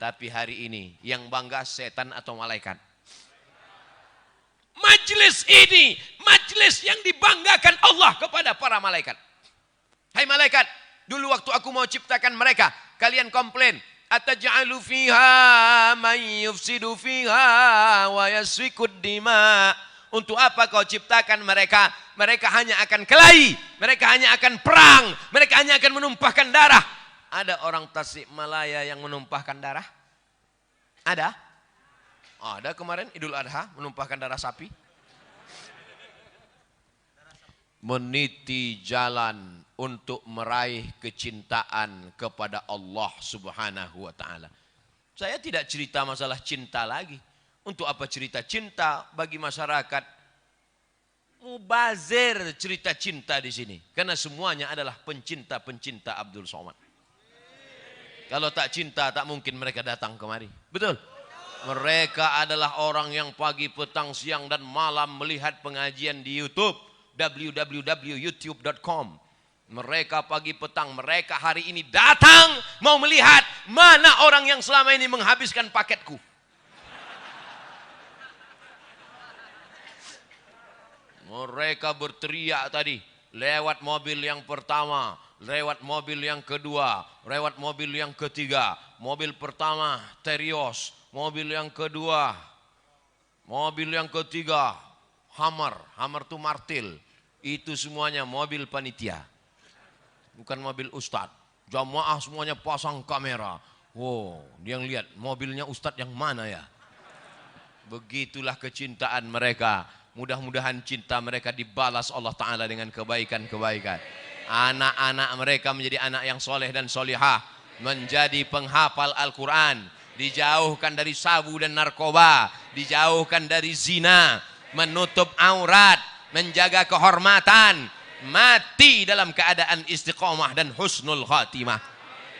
Tapi hari ini yang bangga setan atau malaikat? Majlis ini, majlis yang dibanggakan Allah kepada para malaikat. Hai malaikat, dulu waktu aku mau ciptakan mereka, kalian komplain, ataj'alu fiha may yufsidu fiha wa yasfikud dima. Untuk apa kau ciptakan mereka? Mereka hanya akan kelahi, mereka hanya akan perang, mereka hanya akan menumpahkan darah. Ada orang Tasikmalaya yang menumpahkan darah? Ada? Ada kemarin Idul Adha menumpahkan darah sapi. Meniti jalan untuk meraih kecintaan kepada Allah Subhanahu wa taala. Saya tidak cerita masalah cinta lagi. Untuk apa cerita cinta bagi masyarakat? Mubazir cerita cinta di sini. Karena semuanya adalah pencinta-pencinta Abdul Somad. Kalau tak cinta tak mungkin mereka datang kemari. Betul? Mereka adalah orang yang pagi, petang, siang dan malam melihat pengajian di YouTube. www.youtube.com. Mereka pagi petang, mereka hari ini datang mau melihat mana orang yang selama ini menghabiskan paketku. Mereka berteriak tadi, lewat mobil yang pertama, lewat mobil yang kedua, lewat mobil yang ketiga. Mobil pertama Terios, mobil yang kedua, mobil yang ketiga Hummer, Hummer itu martil. Itu semuanya mobil panitia. Bukan mobil ustadz. Jamaah semuanya pasang kamera. Wow, dia yang lihat mobilnya ustadz yang mana ya. Begitulah kecintaan mereka. Mudah-mudahan cinta mereka dibalas Allah Ta'ala dengan kebaikan-kebaikan. Anak-anak mereka menjadi anak yang soleh dan solihah. Menjadi penghafal Al-Quran. Dijauhkan dari sabu dan narkoba. Dijauhkan dari zina. Menutup aurat. Menjaga kehormatan. Mati dalam keadaan istiqomah dan husnul khatimah.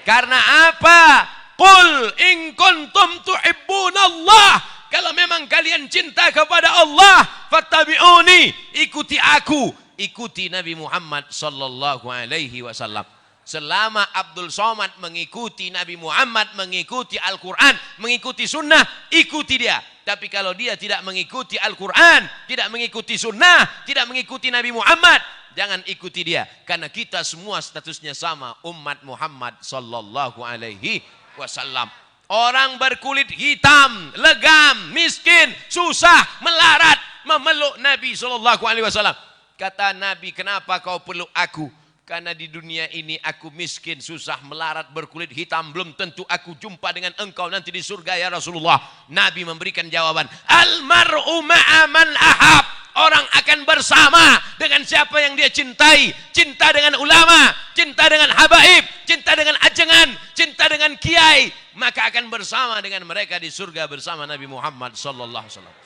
Karena apa? Qul in kuntum tuhibbunallah. Kalau memang kalian cinta kepada Allah, fattabi'uni, ikuti aku, ikuti Nabi Muhammad sallallahu alaihi wasallam. Selama Abdul Somad mengikuti Nabi Muhammad, mengikuti Al-Quran, mengikuti sunnah, ikuti dia. Tapi kalau dia tidak mengikuti Al-Quran, tidak mengikuti sunnah, tidak mengikuti Nabi Muhammad, jangan ikuti dia. Karena kita semua statusnya sama, umat Muhammad sallallahu alaihi wasallam. Orang berkulit hitam, legam, miskin, susah, melarat, memeluk Nabi SAW. Kata Nabi, kenapa kau peluk aku? Karena di dunia ini aku miskin, susah, melarat, berkulit hitam, belum tentu aku jumpa dengan engkau nanti di surga ya Rasulullah. Nabi memberikan jawaban, almar'u ma'a man ahab. Orang akan bersama dengan siapa yang dia cintai. Cinta dengan ulama, cinta dengan habaib, cinta dengan ajengan, cinta dengan kiai. Maka akan bersama dengan mereka di surga bersama Nabi Muhammad sallallahu alaihi wasallam.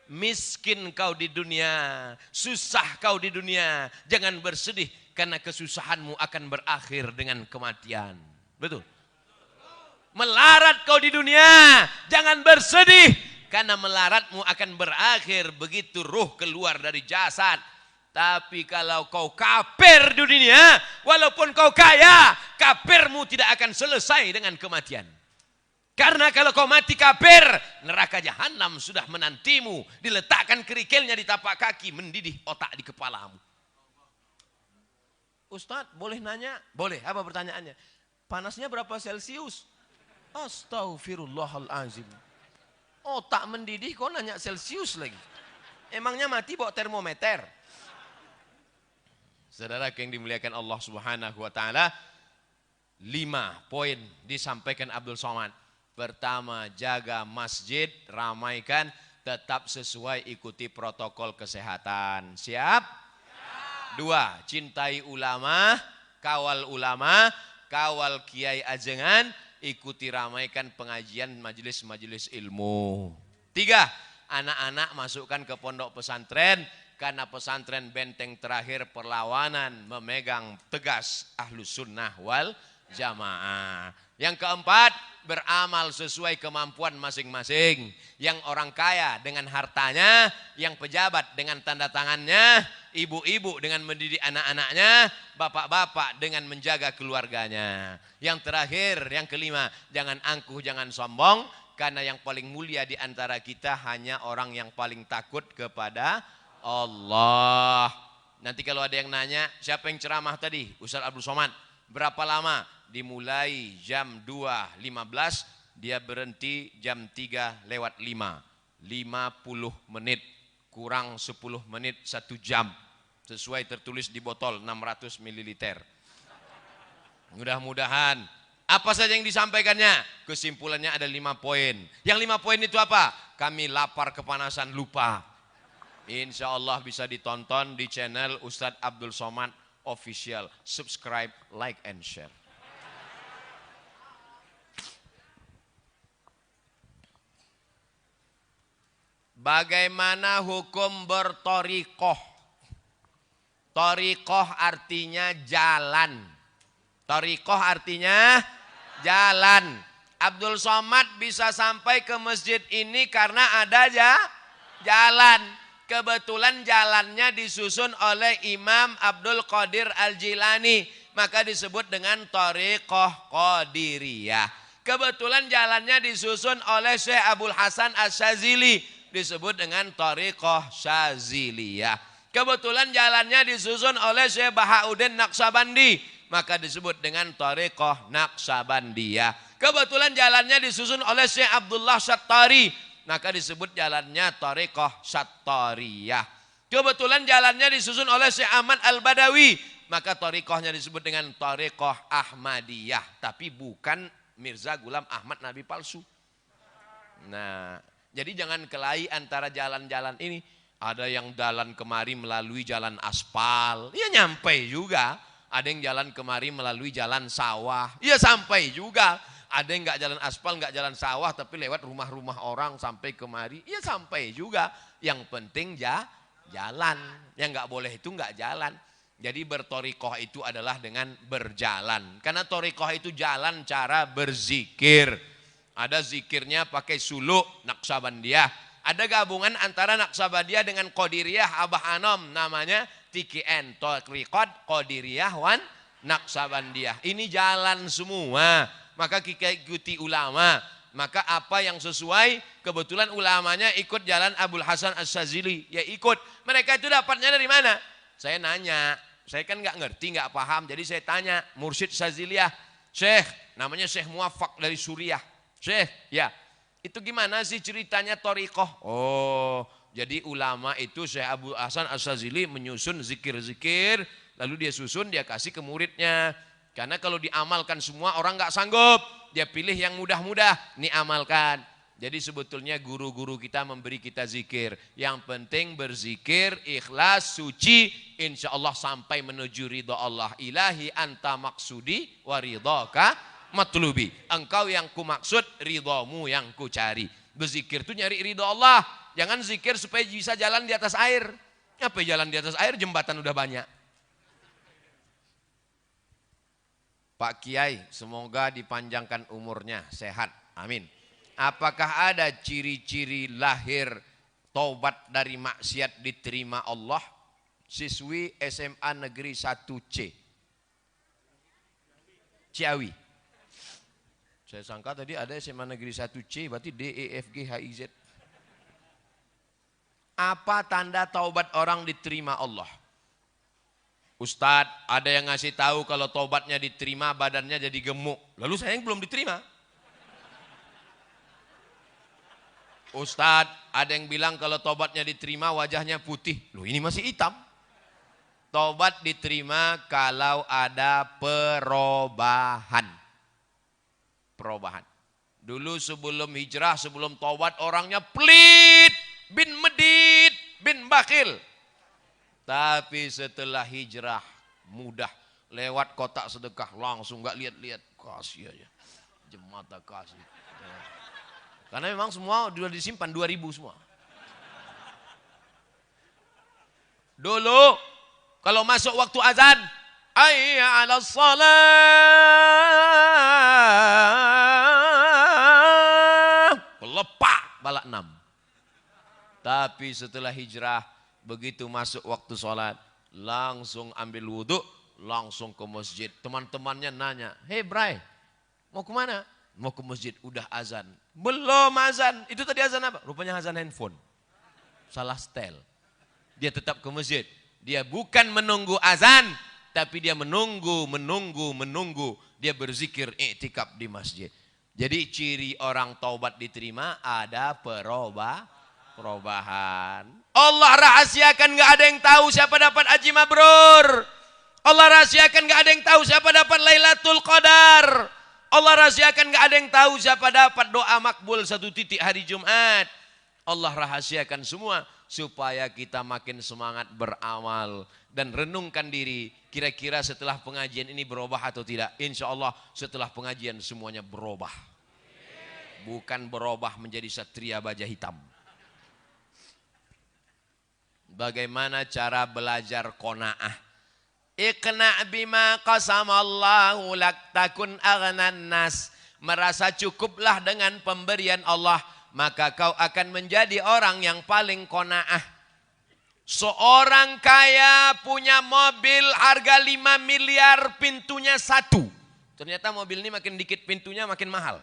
Miskin kau di dunia, susah kau di dunia, jangan bersedih karena kesusahanmu akan berakhir dengan kematian. Betul? Melarat kau di dunia, jangan bersedih karena melaratmu akan berakhir begitu ruh keluar dari jasad. Tapi kalau kau kafir di dunia, walaupun kau kaya, kafirmu tidak akan selesai dengan kematian. Karena kalau kau mati kafir, neraka jahanam sudah menantimu. Diletakkan kerikilnya di tapak kaki, mendidih otak di kepalamu. Ustadz, boleh nanya? Boleh, apa pertanyaannya? Panasnya berapa Celcius? Astaghfirullahalazim. Otak mendidih, kau nanya Celcius lagi. Emangnya mati bawa termometer? Saudara yang dimuliakan Allah Subhanahu wa taala, 5 poin disampaikan Abdul Somad. Pertama, jaga masjid, ramaikan, tetap sesuai ikuti protokol kesehatan. Siap? 2, cintai ulama, kawal kiai ajengan, ikuti ramaikan pengajian majelis-majelis ilmu. 3, anak-anak masukkan ke pondok pesantren, karena pesantren benteng terakhir perlawanan memegang tegas Ahlus Sunnah wal Jamaah. Yang keempat, beramal sesuai kemampuan masing-masing. Yang orang kaya dengan hartanya, yang pejabat dengan tanda tangannya, ibu-ibu dengan mendidik anak-anaknya, bapak-bapak dengan menjaga keluarganya. Yang terakhir, yang kelima, jangan angkuh, jangan sombong, karena yang paling mulia di antara kita hanya orang yang paling takut kepada Allah. Nanti kalau ada yang nanya, siapa yang ceramah tadi? Ustaz Abdul Somad. Berapa lama? Dimulai jam 2.15, dia berhenti jam 3:05. 50 menit, kurang 10 menit, 1 jam. Sesuai tertulis di botol 600 ml. Mudah-mudahan apa saja yang disampaikannya, kesimpulannya ada 5 poin. Yang 5 poin itu apa? Kami lapar kepanasan lupa. Insya Allah bisa ditonton di channel Ustadz Abdul Somad Official. Subscribe, like, and share. Bagaimana hukum bertorikoh? Torikoh artinya jalan. Torikoh artinya jalan. Abdul Somad bisa sampai ke masjid ini karena ada jalan. Kebetulan jalannya disusun oleh Imam Abdul Qadir Al-Jilani. Maka disebut dengan Torikoh Qadiriyah. Kebetulan jalannya disusun oleh Syekh Abdul Hasan Asyazili. Disebut dengan Torikoh Syaziliyah. Kebetulan jalannya disusun oleh Syekh Bahauddin Naqsabandi. Maka disebut dengan Torikoh Naqsabandiyah. Kebetulan jalannya disusun oleh Syekh Abdullah Syattari. Maka disebut jalannya Torikoh Syattariyah. Kebetulan jalannya disusun oleh Syekh Ahmad Al-Badawi. Maka torikohnya disebut dengan Torikoh Ahmadiyah. Tapi bukan Mirza Ghulam Ahmad Nabi palsu. Nah, jadi jangan kelahi antara jalan-jalan ini. Ada yang jalan kemari melalui jalan aspal, ya nyampe juga. Ada yang jalan kemari melalui jalan sawah, ya sampai juga. Ada yang nggak jalan aspal, nggak jalan sawah, tapi lewat rumah-rumah orang sampai kemari, ya sampai juga. Yang penting jalan. Yang nggak boleh itu nggak jalan. Jadi bertorikoh itu adalah dengan berjalan. Karena torikoh itu jalan cara berzikir. Ada zikirnya pakai suluk, Naqsabandiyah. Ada gabungan antara Naqsabandiyah dengan Qadiriyah, Abah Anom. Namanya TKN, Torikot Qadiriyah wan Naqsabandiyah. Ini jalan semua. Maka kita ikuti ulama. Maka apa yang sesuai, kebetulan ulamanya ikut jalan Abdul Hasan Asyazili. Ya ikut. Mereka itu dapatnya dari mana? Saya nanya. Saya kan nggak ngerti, nggak paham. Jadi saya tanya, Mursyid Syaziliyah. Syekh, namanya Syekh Muwafaq dari Suriah. Syekh, ya. Itu gimana sih ceritanya torikoh? Oh, jadi ulama itu Syekh Abdul Hasan Asyazili menyusun zikir-zikir Lalu dia susun, dia kasih ke muridnya. Karena kalau diamalkan semua orang nggak sanggup. Dia pilih yang mudah-mudah, ini amalkan. Jadi sebetulnya guru-guru kita memberi kita zikir. Yang penting berzikir, ikhlas, suci. Insya Allah sampai menuju ridha Allah. Ilahi anta maksudi wa ridhaka matlubi. Engkau yang ku maksud, ridhamu yang ku cari. Berzikir itu nyari ridha Allah. Jangan zikir supaya bisa jalan di atas air. Apa jalan di atas air, jembatan udah banyak. Pak Kiai, semoga dipanjangkan umurnya, sehat. Amin. Apakah ada ciri-ciri lahir taubat dari maksiat diterima Allah? Siswi SMA Negeri 1C. Ciawi. Saya sangka tadi ada SMA Negeri 1C, berarti D, E, F, G, H, I, Z. Apa tanda taubat orang diterima Allah? Ustadz, ada yang ngasih tahu kalau taubatnya diterima badannya jadi gemuk. Lalu saya yang belum diterima. Ustadz, ada yang bilang kalau taubatnya diterima wajahnya putih. Loh, ini masih hitam. Taubat diterima kalau ada perubahan. Perubahan. Dulu sebelum hijrah, sebelum taubat orangnya pelit, bin medit, bin bakhil. Tapi setelah hijrah mudah. Lewat kotak sedekah langsung gak lihat-lihat. Kasih aja. Jemata kasih. Karena memang semua sudah disimpan 2000 semua. Dulu kalau masuk waktu azan, hayya 'alas shalah. Lepak balak 6. Tapi setelah hijrah, begitu masuk waktu sholat, langsung ambil wudhu, langsung ke masjid. Teman-temannya nanya, "Hei Bray, mau kemana?" "Mau ke masjid, udah azan." "Belum azan." "Itu tadi azan apa?" Rupanya azan handphone. Salah setel. Dia tetap ke masjid. Dia bukan menunggu azan, tapi dia menunggu. Dia berzikir i'tikaf di masjid. Jadi ciri orang taubat diterima ada perubahan. Allah rahasiakan, gak ada yang tahu siapa dapat haji mabrur. Allah rahasiakan, gak ada yang tahu siapa dapat Lailatul Qadar. Allah rahasiakan, gak ada yang tahu siapa dapat doa makbul 1 titik hari Jumat. Allah rahasiakan semua supaya kita makin semangat beramal dan renungkan diri. Kira-kira setelah pengajian ini berubah atau tidak? Insya Allah setelah pengajian semuanya berubah. Bukan berubah menjadi satria baja hitam. Bagaimana cara belajar qanaah? Iqna' bima qasamallahu lak takun aghnan nas. Merasa cukuplah dengan pemberian Allah, maka kau akan menjadi orang yang paling qanaah. Seorang kaya punya mobil harga 5 miliar, pintunya 1. Ternyata mobil ini makin dikit pintunya makin mahal.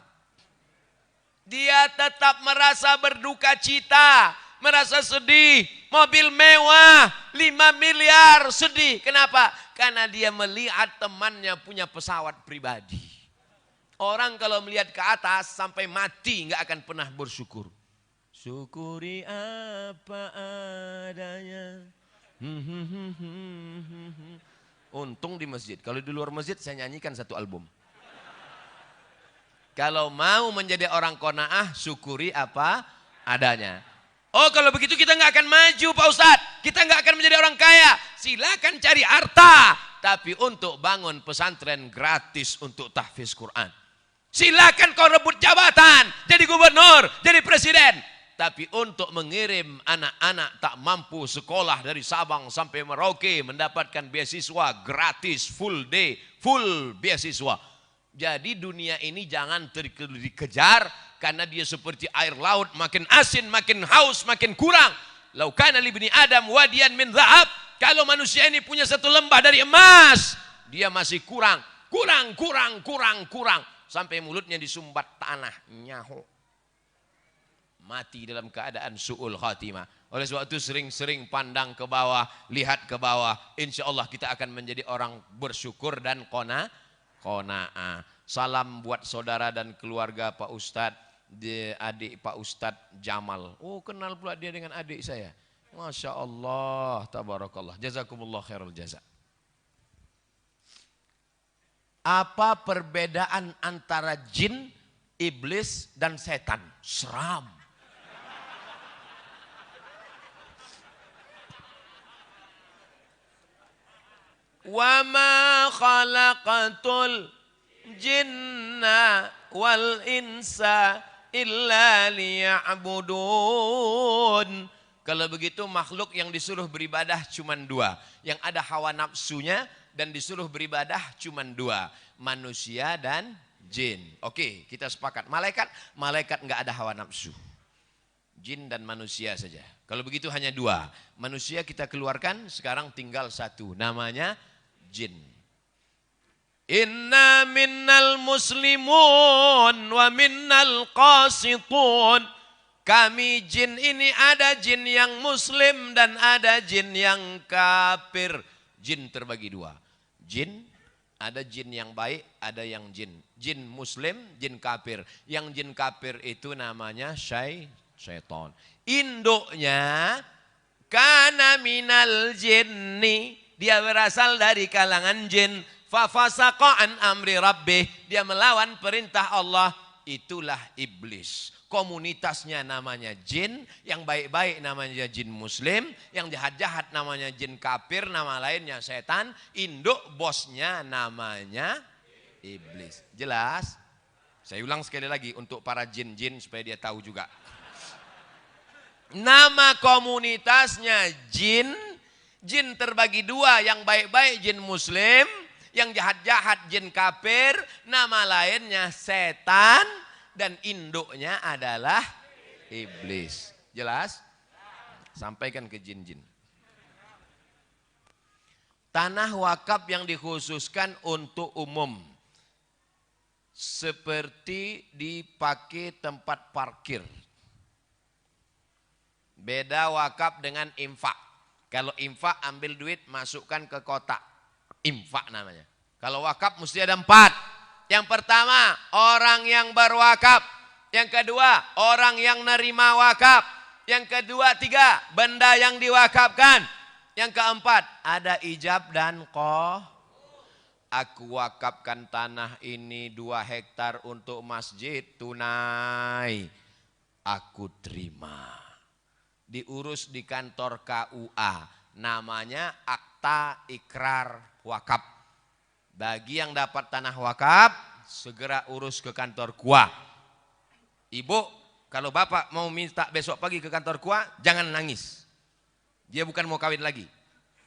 Dia tetap merasa berduka cita, merasa sedih. Mobil mewah 5 miliar, sedih. Kenapa? Karena dia melihat temannya punya pesawat pribadi. Orang kalau melihat ke atas sampai mati nggak akan pernah bersyukur. Syukuri apa adanya. Untung di masjid. Kalau di luar masjid saya nyanyikan 1 album. Kalau mau menjadi orang qanaah, syukuri apa adanya. Oh, kalau begitu kita nggak akan maju Pak Ustadz. Kita nggak akan menjadi orang kaya. Silakan cari harta. Tapi untuk bangun pesantren gratis untuk tahfiz Quran. Silakan kau rebut jabatan. Jadi gubernur, jadi presiden. Tapi untuk mengirim anak-anak tak mampu sekolah dari Sabang sampai Merauke mendapatkan beasiswa gratis, full day, full beasiswa. Jadi dunia ini jangan dikejar karena dia seperti air laut, makin asin, makin haus, makin kurang. Lau kana li bani Adam wadiyan min dhahab. Kalau manusia ini punya 1 lembah dari emas, dia masih kurang. Sampai mulutnya disumbat tanah, nyaho. Mati dalam keadaan su'ul khatimah. Oleh sebab itu sering-sering pandang ke bawah, lihat ke bawah. Insya Allah kita akan menjadi orang bersyukur dan qanaah. Salam buat saudara dan keluarga Pak Ustadz, adik Pak Ustadz Jamal. Oh, kenal pula dia dengan adik saya. Masya Allah, tabarakallah. Jazakumullah khairul jaza. Apa perbedaan antara jin, iblis, dan setan? Seram. Wa ma khalaqatul jinna wal insa illa liya'budun. Kalau begitu makhluk yang disuruh beribadah cuma dua. Yang ada hawa nafsunya dan disuruh beribadah cuma dua. Manusia dan jin. Oke, kita sepakat. Malaikat nggak ada hawa nafsu. Jin dan manusia saja. Kalau begitu hanya dua. Manusia kita keluarkan, sekarang tinggal satu. Namanya jin. Inna minnal muslimun wa minnal qasitun. Kami jin ini ada jin yang muslim dan ada jin yang kafir. Jin terbagi dua. Jin, ada jin yang baik, ada yang jin. Jin muslim, jin kafir. Yang jin kafir itu namanya syaitan. Induknya kana minal jinni. Dia berasal dari kalangan jin. Fafasaqa an amri rabbih. Dia melawan perintah Allah. Itulah iblis. Komunitasnya namanya jin, yang baik-baik namanya jin muslim, yang jahat-jahat namanya jin kafir, nama lainnya setan, induk bosnya namanya iblis. Jelas? Saya ulang sekali lagi untuk para jin-jin supaya dia tahu juga. Nama komunitasnya jin, jin terbagi dua, yang baik-baik jin muslim, yang jahat-jahat jin kafir, nama lainnya setan, dan induknya adalah iblis. Jelas? Sampaikan ke jin-jin. Tanah wakaf yang dikhususkan untuk umum. Seperti dipakai tempat parkir. Beda wakaf dengan infak. Kalau infak ambil duit masukkan ke kotak. Infak namanya. Kalau wakaf mesti ada 4. Yang pertama, orang yang berwakaf. Yang kedua, orang yang nerima wakaf. Yang kedua, 3, benda yang diwakafkan. Yang keempat, ada ijab dan qah. Aku wakafkan tanah ini 2 hektar untuk masjid tunai. Aku terima. Diurus di kantor KUA. Namanya akta ikrar wakaf. Bagi yang dapat tanah wakaf, segera urus ke kantor KUA. Ibu, kalau bapak mau minta besok pagi ke kantor KUA, jangan nangis. Dia bukan mau kawin lagi.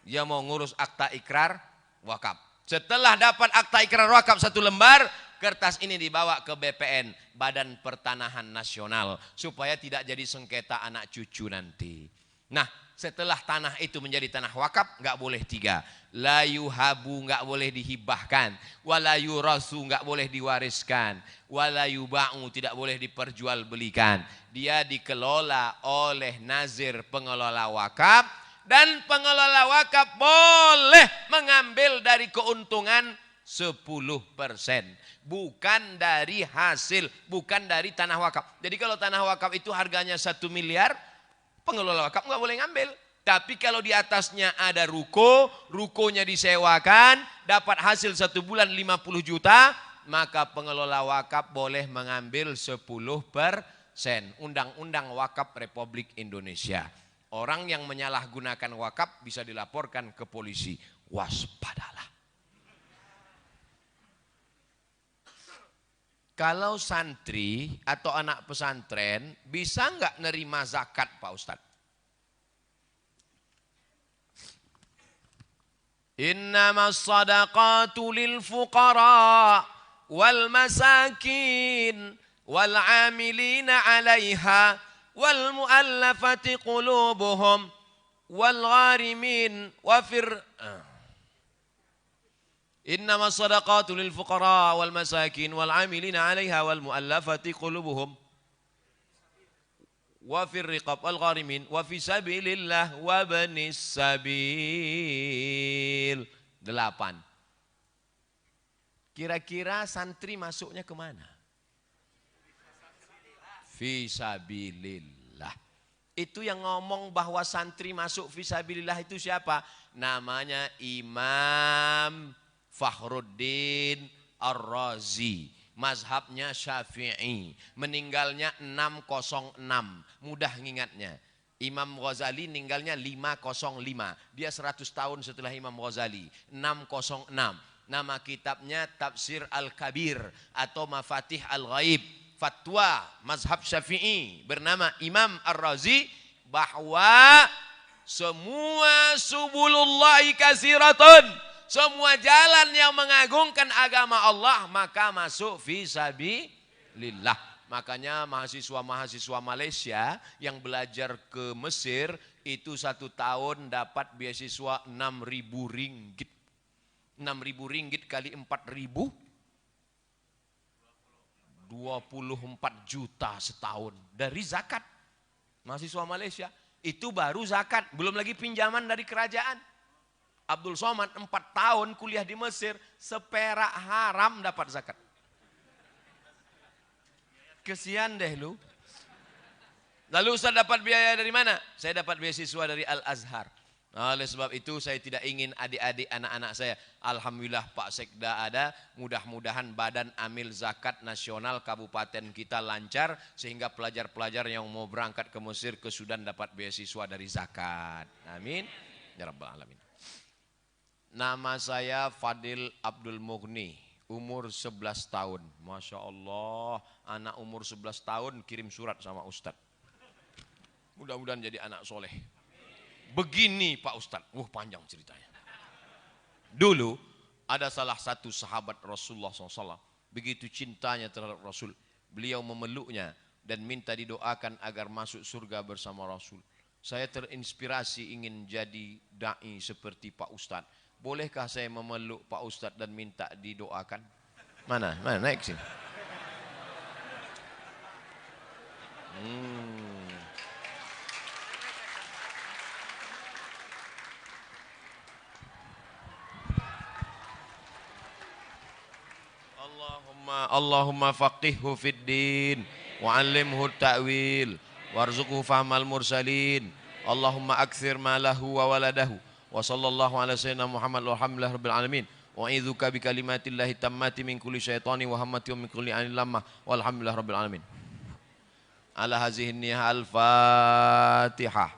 Dia mau ngurus akta ikrar wakaf. Setelah dapat akta ikrar wakaf 1 lembar, kertas ini dibawa ke BPN, Badan Pertanahan Nasional. Supaya tidak jadi sengketa anak cucu nanti. Nah, setelah tanah itu menjadi tanah wakaf, nggak boleh 3. La yuhabu, nggak boleh dihibahkan. Wala yurasu, nggak boleh diwariskan. Wala yuba'u, tidak boleh diperjualbelikan. Dia dikelola oleh nazir pengelola wakaf. Dan pengelola wakaf boleh mengambil dari keuntungan 10%. Bukan dari hasil, bukan dari tanah wakaf. Jadi kalau tanah wakaf itu harganya 1 miliar, pengelola wakaf nggak boleh ngambil. Tapi kalau di atasnya ada ruko, rukonya disewakan, dapat hasil 1 bulan 50 juta, maka pengelola wakaf boleh mengambil 10%. Undang-Undang Wakaf Republik Indonesia. Orang yang menyalahgunakan wakaf bisa dilaporkan ke polisi. Waspadalah. Kalau santri atau anak pesantren bisa nggak nerima zakat Pak Ustadz? Innamas sadaqatu lil fuqara wal masakin wal amilina 'alaiha wal mu'allafati qulubuhum wal gharimin wa fir Innamas sadaqatu lil fuqara wal masakin wal amilina 'alaiha wal mu'allafati qulubuhum wa fir riqab wal gharimin wa fi sabilillah wa banis sabil. 8. Kira-kira santri masuknya kemana? Fi sabilillah. Itu yang ngomong bahwa santri masuk fi sabilillah itu siapa? Namanya Imam Fakhruddin Ar-Razi, mazhabnya Syafi'i, meninggalnya 606, mudah ngingatnya. Imam Ghazali meninggalnya 505, dia 100 tahun setelah Imam Ghazali, 606. Nama kitabnya Tafsir Al-Kabir atau Mafatih Al-Ghaib. Fatwa mazhab Syafi'i bernama Imam Ar-Razi bahwa semua subulullahi kasiratun, semua jalan yang mengagungkan agama Allah maka masuk fi sabilillah. Makanya mahasiswa-mahasiswa Malaysia yang belajar ke Mesir itu 1 tahun dapat beasiswa 6.000 ringgit. 6.000 ringgit kali 4.000, 24 juta setahun dari zakat. Mahasiswa Malaysia itu baru zakat, belum lagi pinjaman dari kerajaan. Abdul Somad 4 tahun kuliah di Mesir, seperak haram dapat zakat. Kesian deh lu. Lalu Ustaz dapat biaya dari mana? Saya dapat beasiswa dari Al-Azhar. Oleh sebab itu saya tidak ingin adik-adik anak-anak saya. Alhamdulillah Pak Sekda ada. Mudah-mudahan Badan Amil Zakat Nasional Kabupaten kita lancar. Sehingga pelajar-pelajar yang mau berangkat ke Mesir, ke Sudan dapat beasiswa dari zakat. Amin. Ya Rabbal Alamin. Nama saya Fadil Abdul Mughni. Umur 11 tahun. Masya Allah. Anak umur 11 tahun kirim surat sama Ustadz. Mudah-mudahan jadi anak soleh. Begini Pak Ustadz. Panjang ceritanya. Dulu ada salah satu sahabat Rasulullah SAW. Begitu cintanya terhadap Rasul. Beliau memeluknya dan minta didoakan agar masuk surga bersama Rasul. Saya terinspirasi ingin jadi da'i seperti Pak Ustadz. Bolehkah saya memeluk Pak Ustadz dan minta didoakan? Mana naik sini. Allahumma faqihhu fid din wa 'allimhu ta'wil warzuqhu fahmal mursalin. Allahumma akthir malahu wa waladahu. Wa sallallahu ala sayyidina Muhammad walhamdulillah rabbil alamin. Wa idzuka bi kalimatillahi tammati min kulli syaitani wa hammati wa min kulli ainin lamah walhamdulillah rabbil alamin. Ala hazihi niyah al-Fatihah.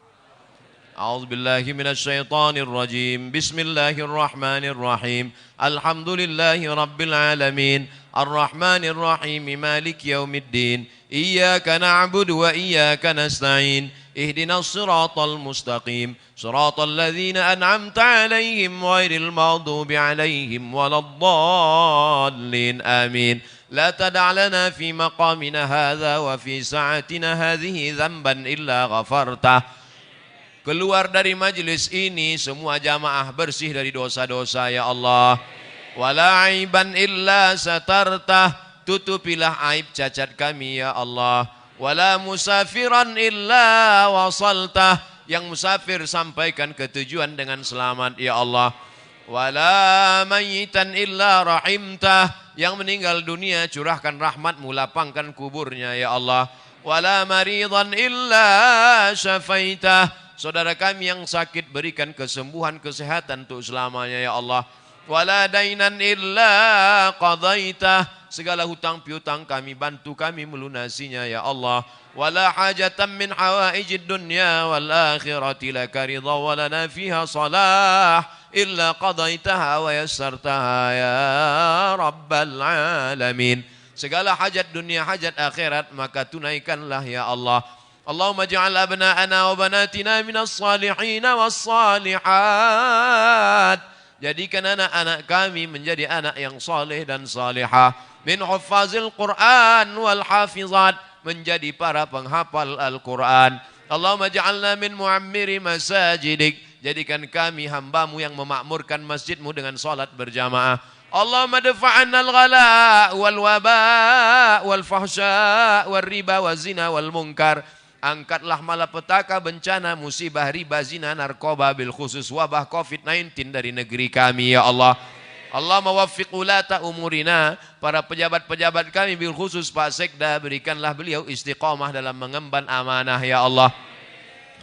A'udzu billahi minasy syaithanir rajim. Bismillahirrahmanir rahim. Alhamdulillahi rabbil alamin. Arrahmanir rahim. Maliki yaumiddin. Iyyaka na'budu wa iyyaka nasta'in. Ihdinas siratal mustaqim. Siratal ladzina an'amta 'alaihim ghairil maghdubi 'alaihim waladdallin. Amin. La tada' lana fi maqamina hadza wa fi sa'atina hadhihi dzamban illa ghafartah. Keluar dari majlis ini semua jamaah bersih dari dosa-dosa ya Allah. Wala aiban illa satartah. Tutupilah aib cacat kami ya Allah. Wala musafiran illa wasaltah. Yang musafir sampaikan ke tujuan dengan selamat ya Allah. Wala mayitan illa rahimtah. Yang meninggal dunia curahkan rahmatmu, lapangkan kuburnya ya Allah. Wala maridan illa syafaitah. Saudara kami yang sakit berikan kesembuhan, kesehatan untuk selamanya ya Allah. Wala dainan illa qadaitah. Segala hutang piutang kami bantu kami melunasinya ya Allah. Wala hajatan min hawaijid dunya wal akhirati laka ridha wa lana fiha salah illa qadaitaha wa yassartaha ya rabbal alamin. Segala hajat dunia, hajat akhirat maka tunaikanlah ya Allah. Allahumma ja'al abna'ana wa banatina minas salihin was salihat. Jadikan anak-anak kami menjadi anak yang saleh dan salihah. Min huffazil Quran wal hafizat. Menjadi para penghafal Al-Quran. Allahumma ja'alna min mu'ammiri masajidik. Jadikan kami hambamu yang memakmurkan masjidmu dengan salat berjamaah. Allahumma dafa'anna al-ghala wal waba wal fahsya wal riba wal zina wal munkar. Angkatlah malapetaka, bencana, musibah, riba, zina, narkoba, bil khusus wabah COVID-19 dari negeri kami ya Allah. Allah mawaffiq ulata umurina, para pejabat-pejabat kami bil khusus Pak Sekda, berikanlah beliau istiqamah dalam mengemban amanah ya Allah.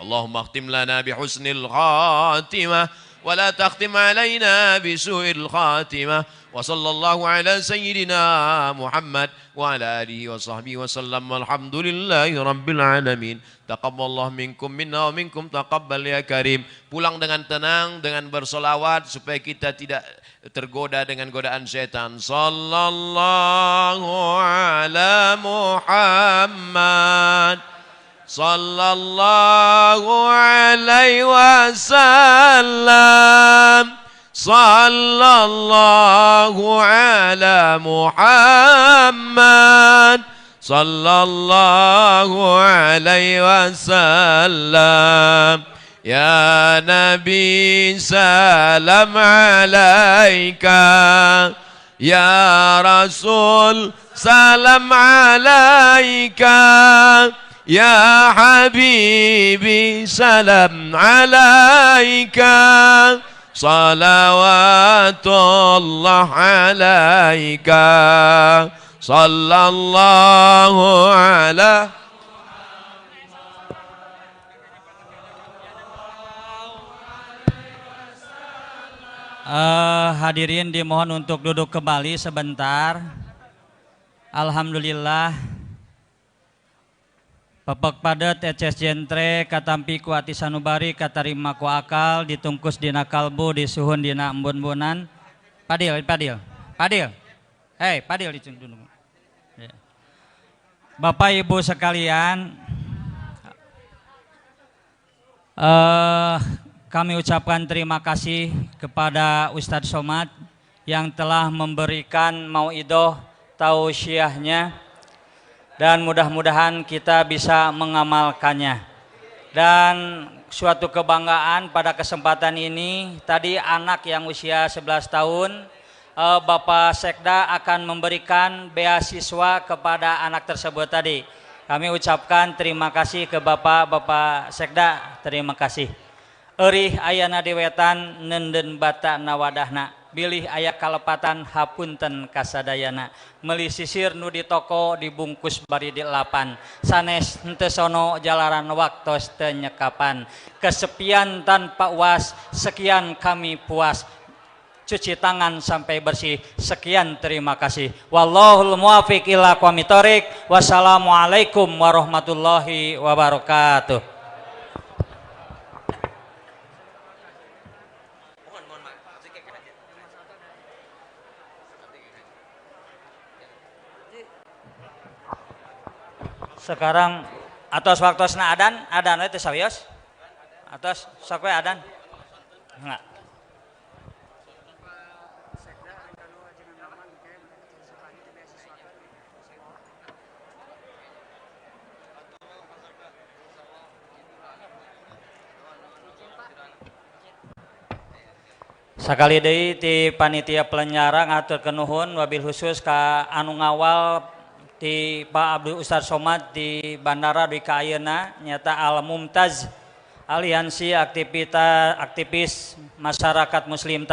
Allahumma khtim lana bihusnil khatimah ولا تختم علينا بسوء الخاتمة وصلى الله على سيدنا محمد وعلى آله وصحبه وسلم والحمد لله رب العالمين. Taqabbalallahu minkum minna wa minkum taqabbal ya karim. Pulang dengan tenang, dengan bersolawat supaya kita tidak tergoda dengan godaan setan. Sallallahu ala Muhammad sallallahu alaihi wasallam. Sallallahu ala Muhammad sallallahu alaihi wasallam. Ya Nabi salam alaika, ya Rasul salam alaika, ya Habibi salam alaika, salawatullah alaika, sallallahu ala. Hadirin dimohon untuk duduk kembali sebentar. Alhamdulillah Bapak padet eces jentre katampi ku ati sanubari katarima ku akal ditungkus dina kalbu disuhun dina embun-embunan. Padil hei Padil dicundung. Bapak Ibu sekalian, kami ucapkan terima kasih kepada Ustadz Somad yang telah memberikan mauidhah tausiahnya dan mudah-mudahan kita bisa mengamalkannya. Dan suatu kebanggaan pada kesempatan ini, tadi anak yang usia 11 tahun, Bapak Sekda akan memberikan beasiswa kepada anak tersebut tadi. Kami ucapkan terima kasih ke Bapak Sekda, terima kasih. Eurih ayana diwetan nenden bata nawadahna, bilih aya kalepatan hapunten kasadayana, meuli sisir nu di toko dibungkus bari di lapan, sanes henteu sono jalaran waktos teu nyekapan, kesepian tanpa uas, sekian kami puas, cuci tangan sampai bersih, sekian terima kasih. Wallahul muwaffiq ila aqwamit thoriq. Wassalamualaikum warahmatullahi wabarakatuh. Sekarang atos waktosna adan itu sawios. Atos sok we adan. Enggak. Sakali deui ti panitia pelenyaran ngaturkeun nuhun wabil khusus ka anu ngawal ti Pak Abdul Ustadz Somad di Bandara di Ayeuna nyata Al Mumtaz Aliansi Aktivis Masyarakat Muslim